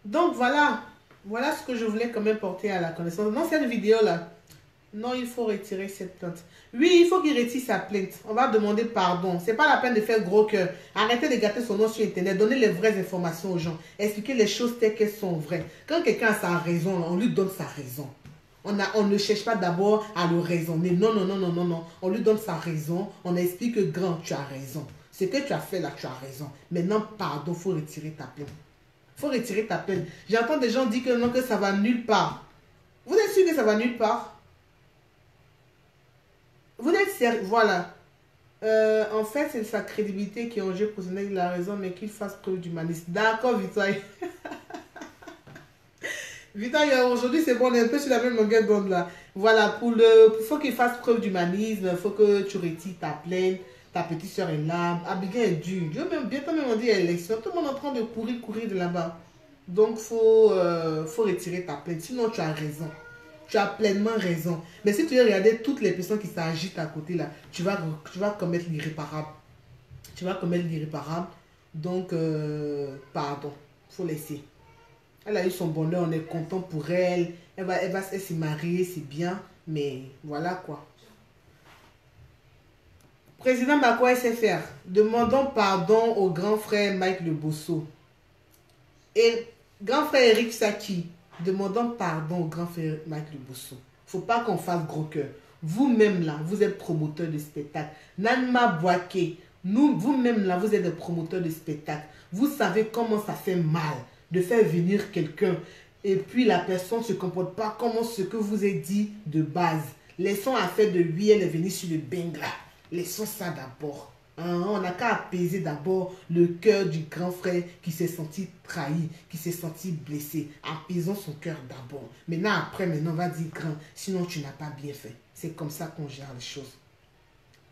Donc voilà. Voilà ce que je voulais quand même porter à la connaissance. Dans cette vidéo-là, non, il faut retirer cette plainte. Oui, il faut qu'il retire sa plainte. On va demander pardon. C'est pas la peine de faire gros cœur. Arrêtez de gâter son nom sur Internet. Donnez les vraies informations aux gens. Expliquez les choses telles qu'elles sont vraies. Quand quelqu'un a sa raison, on lui donne sa raison. On ne cherche pas d'abord à le raisonner. Non, non, non, non, non, non. On lui donne sa raison. On explique que grand, tu as raison. Ce que tu as fait là, tu as raison. Maintenant, pardon, il faut retirer ta plainte. Il faut retirer ta plainte. J'entends des gens dire que non, que ça va nulle part. Vous êtes sûr que ça va nulle part? Vous êtes sérieux? Voilà. En fait, c'est sa crédibilité qui est en jeu pour donner la raison, mais qu'il fasse preuve d'humanisme. D'accord, Victor. Victor, aujourd'hui, c'est bon, on est un peu sur la même longueur d'onde là. Voilà, faut qu'il fasse preuve d'humanisme, il faut que tu retires ta plainte, ta petite soeur est là, Abigail est dure. Dieu même, bientôt même on dit élection, tout le monde est en train de courir de là-bas. Donc, faut retirer ta plainte, sinon tu as raison. Tu as pleinement raison. Mais si tu veux regarder toutes les personnes qui s'agitent à côté là, tu vas commettre l'irréparable. Tu vas commettre l'irréparable. Donc, pardon, faut laisser. Elle a eu son bonheur, on est content pour elle. Elle va se marier, c'est bien. Mais voilà quoi. Président Bakwa SFR, demandons pardon au grand frère Mike Le Bosso. Et grand frère Eric Saki, demandons pardon au grand frère Mike Le Bosso. Faut pas qu'on fasse gros cœur. Vous-même là, vous êtes promoteur de spectacle. Nanma Boaké, vous-même là, vous êtes des promoteurs de spectacle. Vous savez comment ça fait mal de faire venir quelqu'un et puis la personne ne se comporte pas comme ce que vous avez dit de base. Laissons affaire de lui, elle est venue sur le Bengla. Laissons ça d'abord. On n'a qu'à apaiser d'abord le cœur du grand frère qui s'est senti trahi, qui s'est senti blessé. Apaisons son cœur d'abord. Maintenant, on va dire grand, sinon tu n'as pas bien fait. C'est comme ça qu'on gère les choses.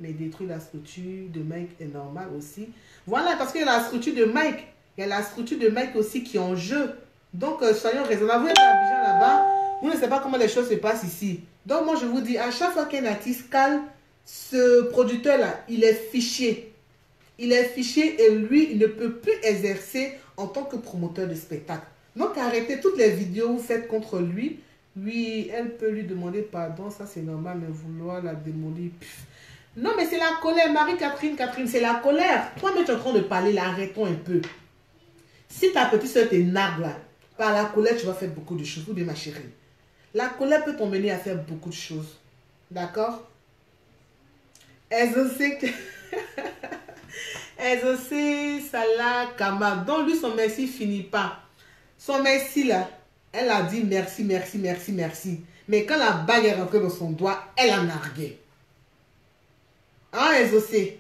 Mais détruire la structure de Mike est normal aussi. Voilà, parce qu'il y a la structure de Mike. Il y a la structure de Mike aussi qui est en jeu. Donc, soyons raisonnables. Vous êtes à Abidjan là-bas. là-bas. Vous ne savez pas comment les choses se passent ici. Donc moi je vous dis, à chaque fois qu'un artiste cale, ce producteur-là, il est fiché. Il est fiché et lui, il ne peut plus exercer en tant que promoteur de spectacle. Donc arrêtez toutes les vidéos que vous faites contre lui. Oui, elle peut lui demander pardon, ça c'est normal, mais vouloir la démolir. Pff. Non, mais c'est la colère, Marie-Catherine, c'est la colère. Toi-même, tu es en train de parler, là, arrêtons un peu. Si ta petite soeur t'énerve, là, par la colère, tu vas faire beaucoup de choses. Ou bien, ma chérie. La colère peut t'emmener à faire beaucoup de choses. D'accord? Exaucé, Salah, Kama. Donc, lui, son merci finit pas. Son merci, là, elle a dit merci, merci, merci, merci. Mais quand la bague est rentrée dans son doigt, elle a nargué. Hein, exaucé?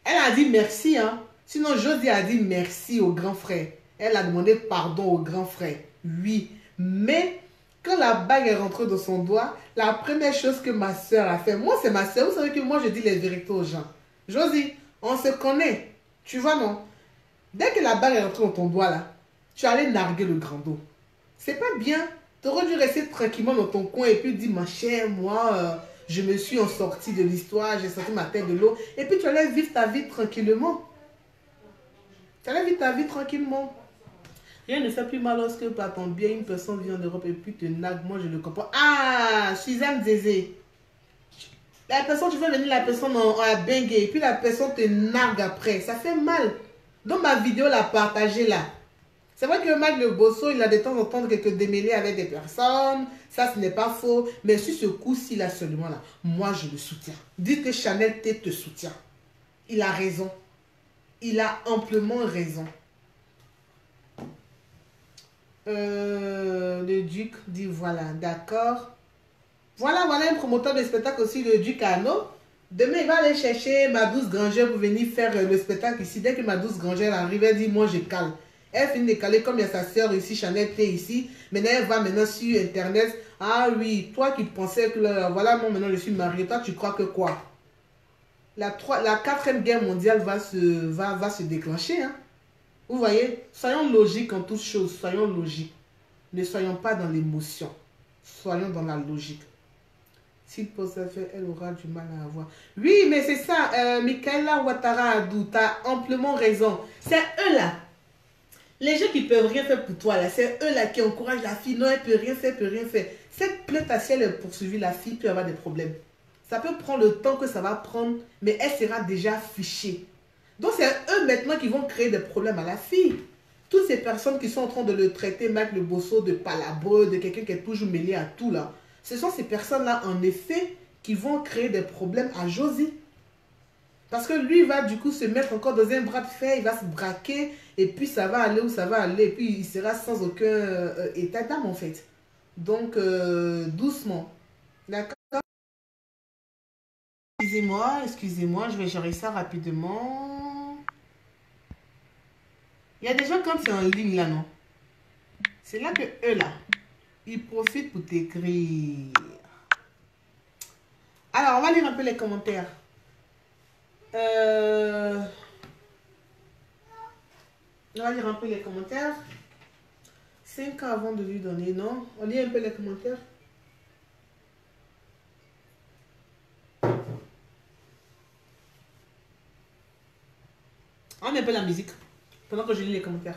Elle a dit merci, hein. Sinon, Josie a dit merci au grand frère. Elle a demandé pardon au grand frère. Oui. Mais, quand la bague est rentrée dans son doigt, la première chose que ma soeur a fait, moi c'est ma soeur, vous savez que moi je dis les vérités aux gens. Josie, on se connaît. Tu vois, non? Dès que la bague est rentrée dans ton doigt, là, tu allais narguer le grand dos. C'est pas bien. Tu aurais dû rester tranquillement dans ton coin et puis dire, ma chère, moi, je me suis en sortie de l'histoire, j'ai sorti ma tête de l'eau. Et puis tu allais vivre ta vie tranquillement. Tu allais vivre ta vie tranquillement. Rien ne fait plus mal lorsque par ton bien, une personne vient en Europe et puis te nargue. Moi, je le comprends. Ah, Suzanne Zézé. La personne, tu fais venir la personne en bengue et puis la personne te nargue après. Ça fait mal. Donc, ma vidéo, l'a partagée là. C'est vrai que Mike Le Bosso, il a de temps en temps quelques démêlés avec des personnes. Ça, ce n'est pas faux. Mais sur ce coup-ci, là, seulement là, moi, je le soutiens. Dites que Chanel T te soutient. Il a raison. Il a amplement raison. Le Duc dit voilà, d'accord. Voilà un promoteur de spectacle aussi, le Duc Arnaud. Demain, il va aller chercher ma douce Granger pour venir faire le spectacle ici. Dès que ma douce Granger arrive, elle dit moi je cale. Elle finit de caler comme il y a sa soeur ici, Chanel T ici. Maintenant, elle va maintenant sur Internet. Ah oui, toi qui pensais que voilà, moi maintenant je suis mariée. Toi, tu crois que quoi? La 4e guerre mondiale va se déclencher. Hein? Vous voyez, soyons logiques en toutes choses, soyons logiques. Ne soyons pas dans l'émotion, soyons dans la logique. S'il pose ça fait, elle aura du mal à avoir. Oui, mais c'est ça, Michaela Ouattara Adou, tu as amplement raison. C'est eux là. Les gens qui ne peuvent rien faire pour toi là, c'est eux là qui encouragent la fille. Non, elle ne peut rien faire, elle peut rien faire. Cette plainte à ciel elle poursuivie la fille, peut avoir des problèmes. Ça peut prendre le temps que ça va prendre, mais elle sera déjà fichée. Donc c'est eux maintenant qui vont créer des problèmes à la fille. Toutes ces personnes qui sont en train de le traiter, Mike Le Bosso, de palabreux, de quelqu'un qui est toujours mêlé à tout là. Ce sont ces personnes-là, en effet, qui vont créer des problèmes à Josie. Parce que lui va du coup se mettre encore dans un bras de fer, il va se braquer, et puis ça va aller où ça va aller, et puis il sera sans aucun état d'âme en fait. Donc, doucement. D'accord? Excusez-moi, je vais gérer ça rapidement. Il y a des gens quand c'est en ligne là, non? C'est là que eux là, ils profitent pour t'écrire. Alors, on va lire un peu les commentaires. On va lire un peu les commentaires. 5 ans avant de lui donner, non? On lit un peu les commentaires. On met un peu la musique pendant que je lis les commentaires.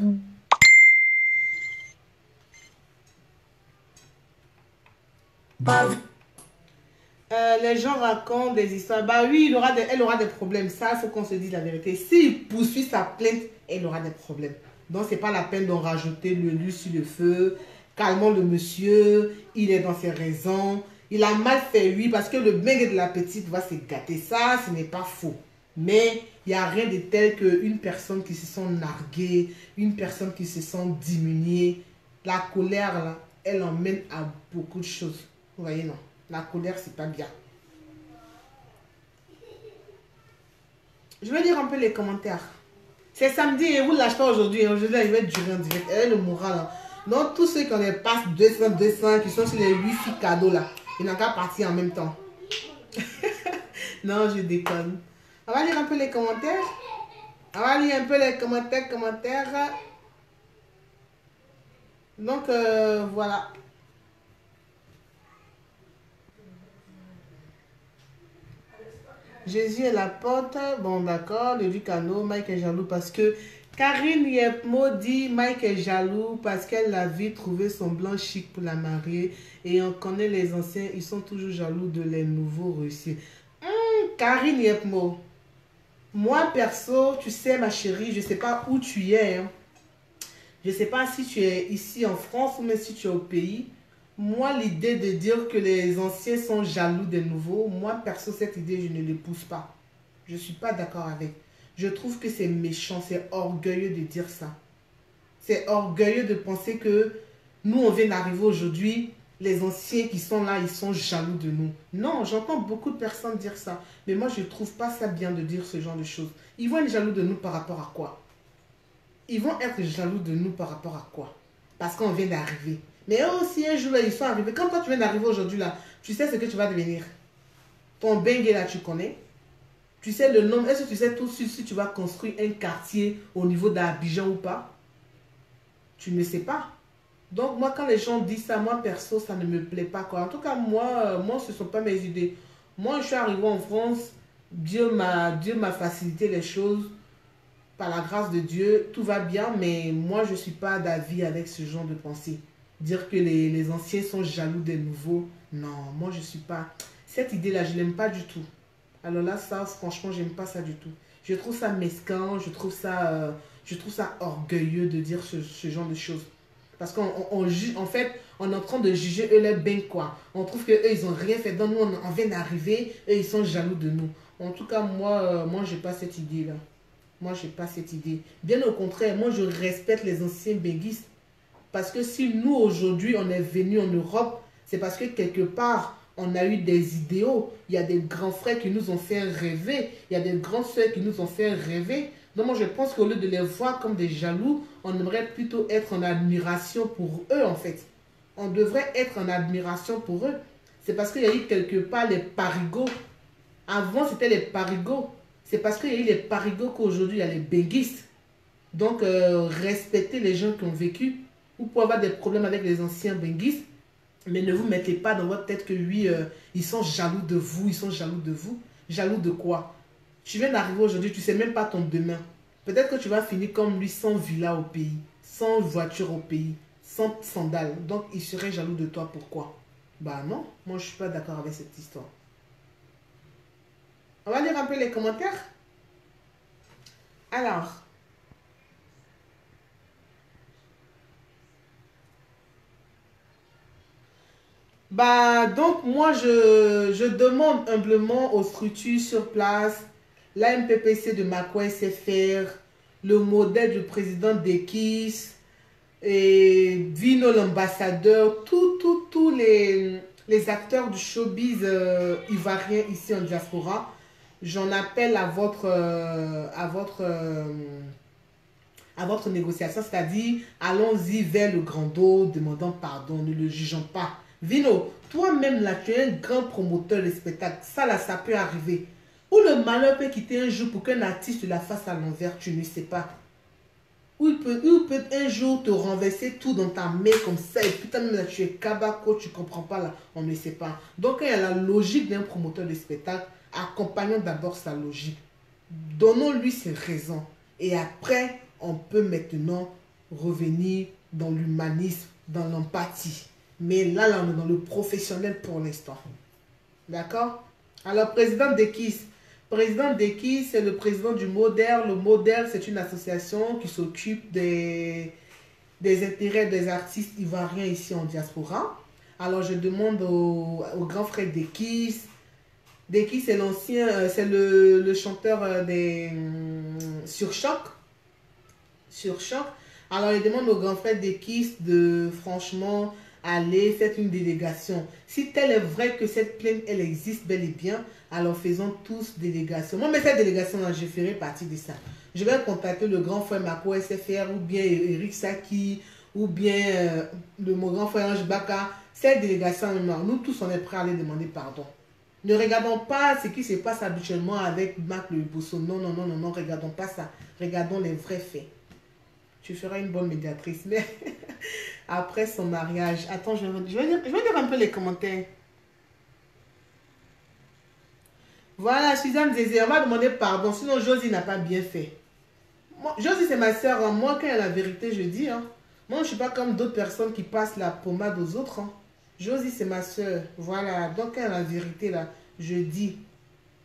Les gens racontent des histoires. Bah oui, elle aura des problèmes. Ça, il faut qu'on se dise la vérité. S'il poursuit sa plainte, elle aura des problèmes. Donc, c'est pas la peine d'en rajouter l'huile sur le feu. Calmons le monsieur. Il est dans ses raisons. Il a mal fait, oui, parce que le bengue de la petite va se gâter. Ça, ce n'est pas faux. Mais il n'y a rien de tel qu'une personne qui se sent narguée, une personne qui se sent diminuée. La colère, là, elle emmène à beaucoup de choses. Vous voyez, non? La colère, c'est pas bien. Je vais lire un peu les commentaires. C'est samedi et vous ne lâchez pas aujourd'hui. Aujourd'hui, il va être duré en direct. Elle est le moral. Hein. Donc, tous ceux qui ont des passes 200, qui sont sur les wifi cadeaux là, ils n'ont qu'à partir en même temps. Non, je déconne. On va lire un peu les commentaires. On va lire un peu les commentaires. Donc, voilà. Jésus est la porte. Bon, d'accord. Le Lucano, Mike est jaloux parce que Karine Yepmo dit Mike est jaloux parce qu'elle l'a vu trouver son blanc chic pour la marier. Et on connaît les anciens, ils sont toujours jaloux de les nouveaux réussir. Karine Yepmo, moi perso, tu sais ma chérie, je sais pas où tu es. Hein. Je sais pas si tu es ici en France ou même si tu es au pays. Moi, l'idée de dire que les anciens sont jaloux des nouveaux, moi perso, cette idée, je ne l'épouse pas. Je ne suis pas d'accord avec. Je trouve que c'est méchant, c'est orgueilleux de dire ça. C'est orgueilleux de penser que nous, on vient d'arriver aujourd'hui, les anciens qui sont là, ils sont jaloux de nous. Non, j'entends beaucoup de personnes dire ça. Mais moi, je ne trouve pas ça bien de dire ce genre de choses. Ils vont être jaloux de nous par rapport à quoi? Ils vont être jaloux de nous par rapport à quoi? Parce qu'on vient d'arriver. Mais eux aussi, un jour, là, ils sont arrivés. Quand toi, tu viens d'arriver aujourd'hui, là, tu sais ce que tu vas devenir. Ton bengue, là, tu connais. Tu sais le nom. Est-ce que tu sais tout si tu vas construire un quartier au niveau d'Abidjan ou pas? Tu ne sais pas. Donc, moi, quand les gens disent ça, moi, perso, ça ne me plaît pas, quoi. En tout cas, moi ce ne sont pas mes idées. Moi, je suis arrivé en France. Dieu m'a facilité les choses. Par la grâce de Dieu, tout va bien, mais moi, je ne suis pas d'avis avec ce genre de pensée. Dire que les anciens sont jaloux des nouveaux, non, moi, je ne suis pas... Cette idée-là, je ne l'aime pas du tout. Alors là, ça, franchement, j'aime pas ça du tout. Je trouve ça mesquin, je trouve ça orgueilleux de dire ce genre de choses. Parce qu'on juge, en fait, on est en train de juger eux les bains, quoi. On trouve qu'eux, ils n'ont rien fait. Donc, nous, on vient d'arriver, eux, ils sont jaloux de nous. En tout cas, moi je n'ai pas cette idée-là. Moi, je n'ai pas cette idée. Bien au contraire, moi, je respecte les anciens béguistes. Parce que si nous, aujourd'hui, on est venu en Europe, c'est parce que quelque part, on a eu des idéaux. Il y a des grands frères qui nous ont fait rêver. Il y a des grandes soeurs qui nous ont fait rêver. Donc, moi, je pense qu'au lieu de les voir comme des jaloux, on aimerait plutôt être en admiration pour eux, en fait. On devrait être en admiration pour eux. C'est parce qu'il y a eu quelque part les parigots. Avant, c'était les parigots. C'est parce qu'il y a eu les parigots qu'aujourd'hui, il y a les béguistes. Donc, respectez les gens qui ont vécu. Vous pouvez avoir des problèmes avec les anciens béguistes, mais ne vous mettez pas dans votre tête que oui, ils sont jaloux de vous, ils sont jaloux de vous. Jaloux de quoi? Tu viens d'arriver aujourd'hui, tu ne sais même pas ton demain. Peut-être que tu vas finir comme lui, sans villa au pays, sans voiture au pays, sans sandales. Donc, il serait jaloux de toi. Pourquoi? Bah non, moi je ne suis pas d'accord avec cette histoire. On va lire un peu les commentaires. Alors, bah donc moi je demande humblement aux structures sur place, la MPPC de Macquarie SFR, le modèle du président d'Ekis, et Vino l'ambassadeur, tous les acteurs du showbiz ivoirien ici en diaspora. J'en appelle à votre négociation, c'est-à-dire allons-y vers le grand dos, demandant pardon, ne le jugeons pas. Vino, toi-même là, tu es un grand promoteur de spectacle, ça là, ça peut arriver. Ou le malheur peut quitter un jour pour qu'un artiste la fasse à l'envers, tu ne sais pas. Ou il peut un jour te renverser tout dans ta main comme ça, et putain, même là, tu es kabako, tu ne comprends pas là, on ne sait pas. Donc, il y a la logique d'un promoteur de spectacle, accompagnons d'abord sa logique. Donnons-lui ses raisons. Et après, on peut maintenant revenir dans l'humanisme, dans l'empathie. Mais là, on est dans le professionnel pour l'instant. D'accord? Alors, président d'Ekis. Président d'Ekis, c'est le président du MODER. Le MODER, c'est une association qui s'occupe des intérêts des artistes ivoiriens ici en diaspora. Alors, je demande au grand frère d'Ekis. D'Ekis, c'est l'ancien, c'est le chanteur des Sur Choc. Sur Choc. Alors, il demande au grand frère d'Ekis de, franchement, aller faire une délégation. Si tel est vrai que cette plainte, elle existe bel et bien, alors faisons tous délégation. Moi, mais cette délégation-là, je ferai partie de ça. Je vais contacter le grand frère Mako SFR ou bien Eric Saki ou bien mon grand frère Ange Baka. Cette délégation, nous tous, on est prêts à aller demander pardon. Ne regardons pas ce qui se passe habituellement avec Marc Le Bosso. Non, non, non, non, non, regardons pas ça. Regardons les vrais faits. Tu feras une bonne médiatrice. Mais après son mariage. Attends, je vais lire un peu les commentaires. Voilà, Suzanne Zézé, on va demander pardon, sinon Josie n'a pas bien fait. Josie, c'est ma soeur. Hein. Moi, quand il y a la vérité, je dis. Hein. Moi, je ne suis pas comme d'autres personnes qui passent la pommade aux autres. Hein. Josie, c'est ma soeur. Voilà. Donc, quand il y a la vérité, là, je dis.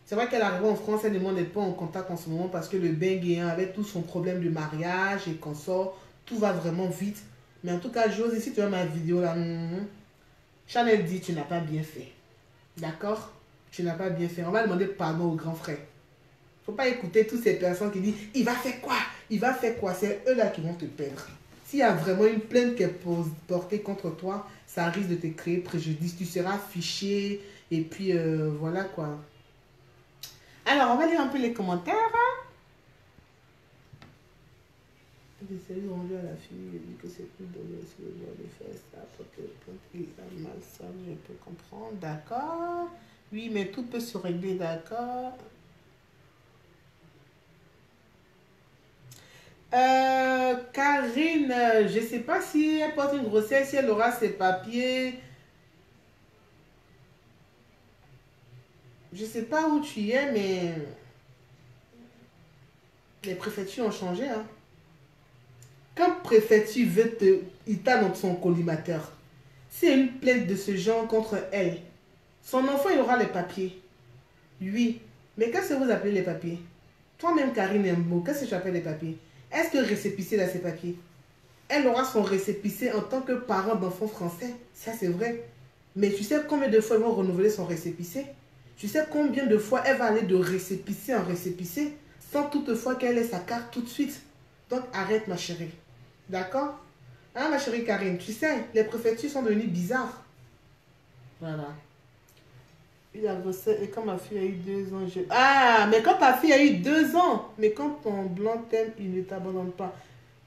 C'est vrai qu'elle arrive en France, elle ne n'est pas en contact en ce moment parce que le Benguéen, avec tout son problème de mariage et qu'on sort, tout va vraiment vite. Mais en tout cas, Josie, si tu vois ma vidéo là, Chanel dit, tu n'as pas bien fait. D'accord? Tu n'as pas bien fait. On va demander pardon au grand frère. Faut pas écouter toutes ces personnes qui disent il va faire quoi? Il va faire quoi? C'est eux là qui vont te perdre. S'il y a vraiment une plainte qui est portée contre toi, ça risque de te créer préjudice. Tu seras fiché et puis voilà quoi. Alors, on va lire un peu les commentaires. Des séries rendues à la fille, il dit que c'est plus donné sur le doigt de faire ça pour que il a mal ça, je peux comprendre. D'accord. Oui, mais tout peut se régler, d'accord. Karine, je ne sais pas si elle porte une grossesse, si elle aura ses papiers. Je ne sais pas où tu es, mais les préfectures ont changé. Hein. Quand préfecture veut il t'a dans son collimateur. S'il y a une plainte de ce genre contre elle, son enfant, il aura les papiers. Oui. Mais qu'est-ce que vous appelez les papiers? Toi-même, Karine Mbo, qu'est-ce que tu appelles les papiers? Est-ce que le récépissé a ses papiers? Elle aura son récépissé en tant que parent d'enfant français. Ça, c'est vrai. Mais tu sais combien de fois ils vont renouveler son récépissé? Tu sais combien de fois elle va aller de récépissé en récépissé sans toutefois qu'elle ait sa carte tout de suite. Donc, arrête, ma chérie. D'accord? Hein, ma chérie Karine? Tu sais, les préfectures sont devenues bizarres. Voilà. Il a bossé et quand ma fille a eu 2 ans, je... Ah, mais quand ta fille a eu 2 ans, mais quand ton blanc t'aime, il ne t'abandonne pas.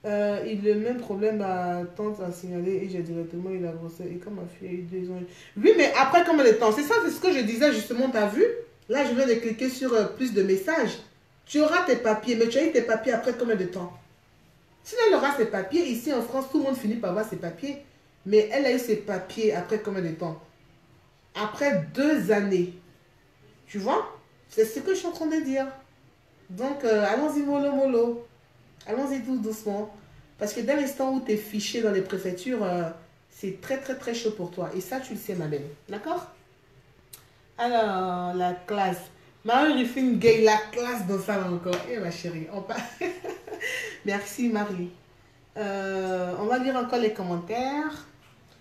Il a le même problème à tante à signaler et j'ai directement eu la grossesse. Et quand ma fille a eu 2 ans... Oui, mais après combien de temps? C'est ça, c'est ce que je disais justement, t'as vu? Là, je viens de cliquer sur plus de messages. Tu auras tes papiers, mais tu as eu tes papiers après combien de temps? Si elle aura ses papiers, ici en France, tout le monde finit par avoir ses papiers. Mais elle a eu ses papiers après combien de temps? Après 2 années. Tu vois? C'est ce que je suis en train de dire. Donc, allons-y mollo mollo. Allons-y tout doucement. Parce que dès l'instant où tu es fiché dans les préfectures, c'est très très très chaud pour toi. Et ça, tu le sais, ma belle. D'accord? Alors, la classe. Marie-Rufine Gay, la classe dans ça encore. Eh ma chérie, on parle. Merci Marie. On va lire encore les commentaires.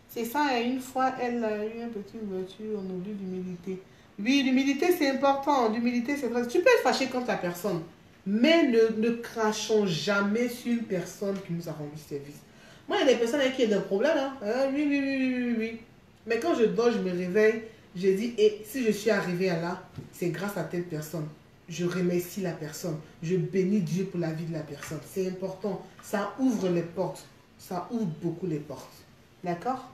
C'est ça, une fois, elle a eu un petit voiture, on oublie l'humilité. Oui, l'humilité, c'est important. L'humilité, c'est vrai. Tu peux être fâché contre la personne, mais ne crachons jamais sur une personne qui nous a rendu service. Moi, il y a des personnes avec qui il y a des problèmes. Hein. Oui, oui, oui, oui, oui, oui. Mais quand je dors, je me réveille, je dis, et si je suis arrivé à là, c'est grâce à telle personne. Je remercie la personne. Je bénis Dieu pour la vie de la personne. C'est important. Ça ouvre les portes. Ça ouvre beaucoup les portes. D'accord?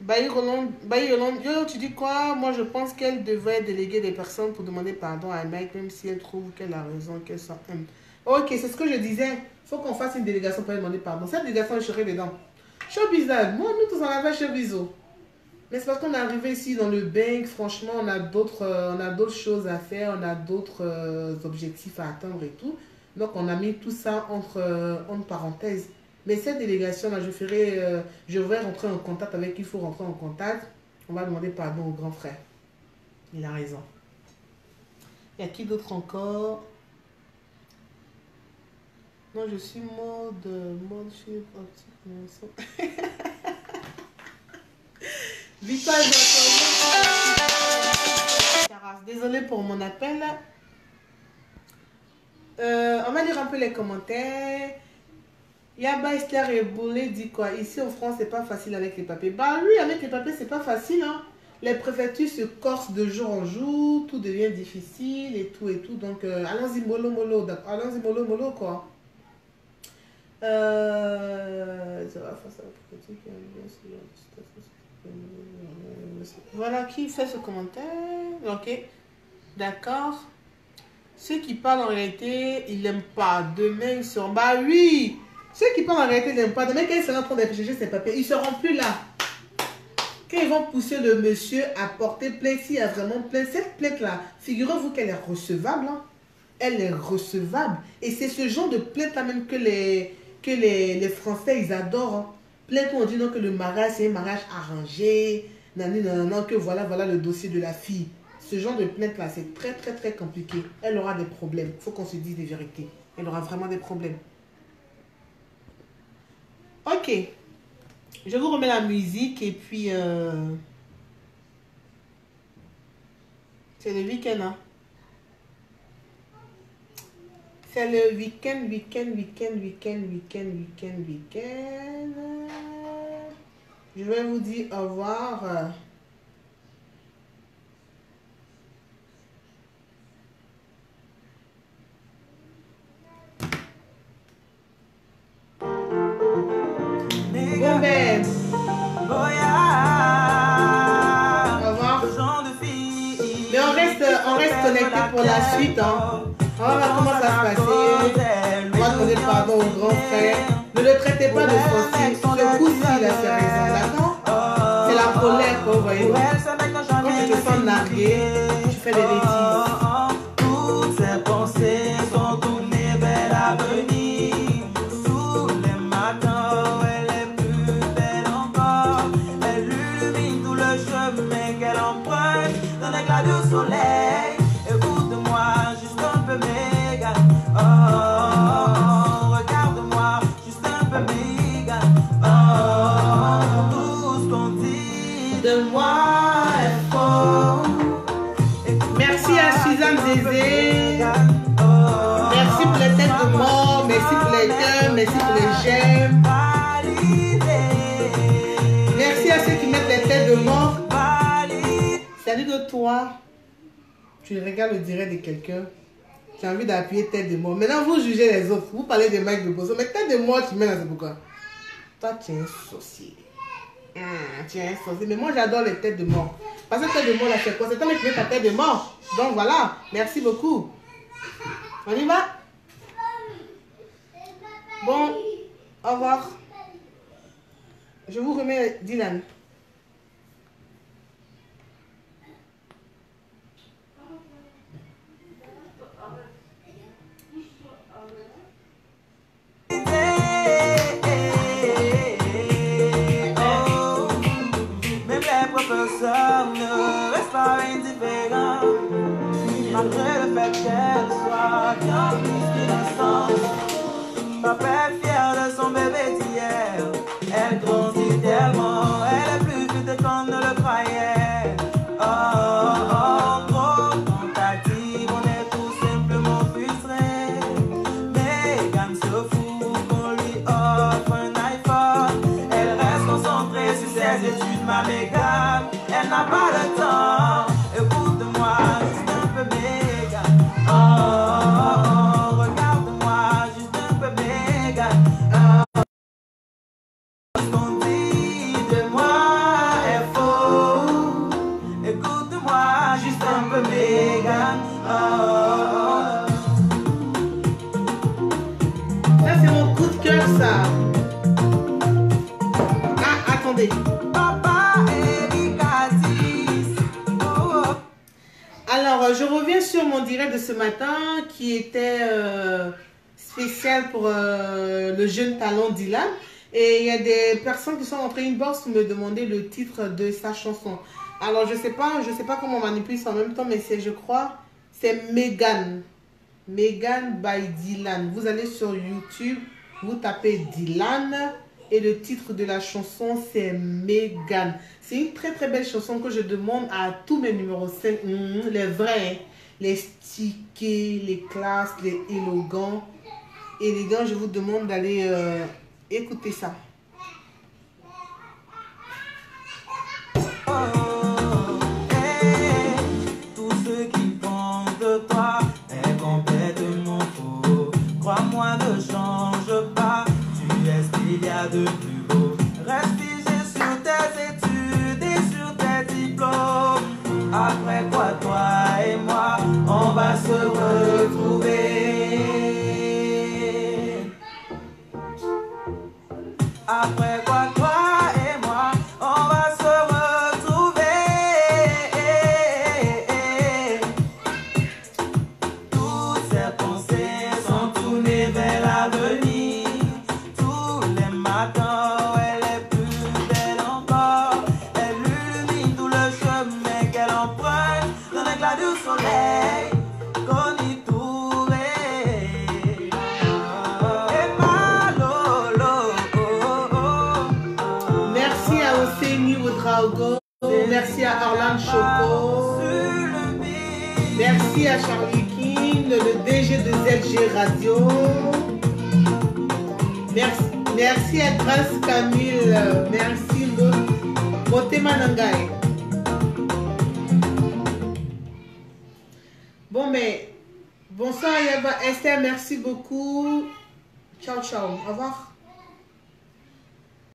Yo, tu dis quoi? Moi, je pense qu'elle devrait déléguer des personnes pour demander pardon à Mike, même si elle trouve qu'elle a raison, qu'elle s'en aime. Ok, c'est ce que je disais. Il faut qu'on fasse une délégation pour lui demander pardon. Cette délégation, je serai dedans. Showbiz, moi, nous tous, on avait Showbiz. Mais c'est parce qu'on est arrivé ici dans le bank. Franchement, on a d'autres choses à faire. On a d'autres objectifs à atteindre et tout. Donc, on a mis tout ça entre parenthèses. Mais cette délégation-là, je vais rentrer en contact avec qui il faut rentrer en contact. On va demander pardon au grand frère. Il a raison. Il y a qui d'autre encore? Non, je suis mode chip optique. Victoire, désolée pour mon appel. On va lire un peu les commentaires. Yaba Esther et Boulé dit quoi? Ici en France, c'est pas facile avec les papiers. Bah oui, avec les papiers, c'est pas facile. Hein. Les préfectures se corsent de jour en jour. Tout devient difficile et tout et tout. Donc, allons-y mollo mollo. Allons-y mollo mollo quoi. Ça va face à la politique. Voilà qui fait ce commentaire. Ok. D'accord. Ceux qui parlent en réalité, ils n'aiment pas. Demain, ils seront... Bah oui. Ceux qui parlent en réalité, ils n'aiment pas. Demain, quand ils seront en train de chercher ces papiers, ils ne seront plus là. Quand ils vont pousser le monsieur à porter plainte, s'il y a vraiment plainte, cette plainte-là, figurez-vous qu'elle est recevable. Hein. Elle est recevable. Et c'est ce genre de plainte-là même que les Français, ils adorent. Hein. Plainte où on dit non, que le mariage, c'est un mariage arrangé, non, que voilà le dossier de la fille. Ce genre de plainte-là, c'est très, très, très compliqué. Elle aura des problèmes. Il faut qu'on se dise des vérités. Elle aura vraiment des problèmes. Ok. Je vous remets la musique et puis... c'est le week-end, hein. C'est le week-end. Je vais vous dire au revoir. Bon ben. Au revoir. Mais on reste connecté pour la suite, hein. On va voir comment ça va se passer. On va demander pardon au grand frère. Ne le traitez pas de sorcier. Ce coup-ci, il a ses raisons, d'accord? C'est la colère, quoi, vous voyez. Quand tu te sens nargué, tu fais des bêtises. Toutes ces pensées sont tournées vers l'avenir. Tous les matins, elle est plus belle encore. Elle illumine tout le chemin qu'elle emprunte dans l'éclat du soleil. Écoute-moi, juste un peu méga. Oh, regarde-moi, juste un peu méga. Oh, tout ce qu'on dit de moi est faux. Merci à Suzanne Zézé. Merci pour les têtes de mort. Merci pour les cœurs. Merci pour les j'aime. Merci à ceux qui mettent les têtes de mort. Salut de toi. Tu regardes le direct de quelqu'un. Tu as envie d'appuyer tête de mort. Maintenant, vous jugez les autres. Vous parlez des mecs de Bosso. Mais tête de mort, tu mets là, c'est pourquoi? Toi, tu es un sorcier. Tu es un sorcier. Mais moi, j'adore les têtes de mort. Parce que tête de mort, là, c'est quoi? C'est toi qui mets ta tête de mort. Donc voilà. Merci beaucoup. On y va? Bon, au revoir. Je vous remets Dylan. Même les professeurs ne restent pas indifférents, malgré le fait qu'elle soit bien plus innocente. Papa est fier de son bébé d'hier. Elle grandit tellement, elle est plus vite qu'on ne le croyait. En gros, tentative, on est tout simplement frustrés. Megan se fout qu'on lui offre un iPhone. Elle reste concentrée sur ses études, ma Megan. Elle n'a pas le temps. Écoute-moi, juste un peu Megan. Regarde-moi, juste un peu Megan. Ce qu'on dit de moi est faux. Écoute-moi, juste un peu Megan. Ça, c'est mon coup de cœur, ça. Ah, attendez. Papa Erikatis. Alors, je reviens sur mon direct de ce matin qui était spécial pour le jeune talent Dylan. Et il y a des personnes qui sont entrées inbox pour me demander le titre de sa chanson. Alors, je sais pas comment on manipule ça en même temps, mais c'est, je crois, c'est Megan. Megan by Dylan. Vous allez sur YouTube, vous tapez Dylan et le titre de la chanson, c'est Megan. C'est une très très belle chanson que je demande à tous mes numéros 5, les vrais, les stickés, les classes, les élégants. Élégants, je vous demande d'aller écouter ça. Tout ce qu'ils pensent de toi est complètement faux. Crois-moi, ne change pas. Tu es ce qu'il y a de plus beau. Reste figé sur tes études et sur tes diplômes. Après quoi, toi et moi, on va se retrouver. Après quoi, toi et moi, on va se retrouver. pas du soleil, qu'on y trouve. Merci à Oseni Oudraogo. Merci à Orlan Choco. Merci à Charlie King, le DG de ZG Radio. Merci à Grace Camille. Merci Motema Nangai. Bon, mais bonsoir Yaba Esther, merci beaucoup. Ciao, ciao. Au revoir.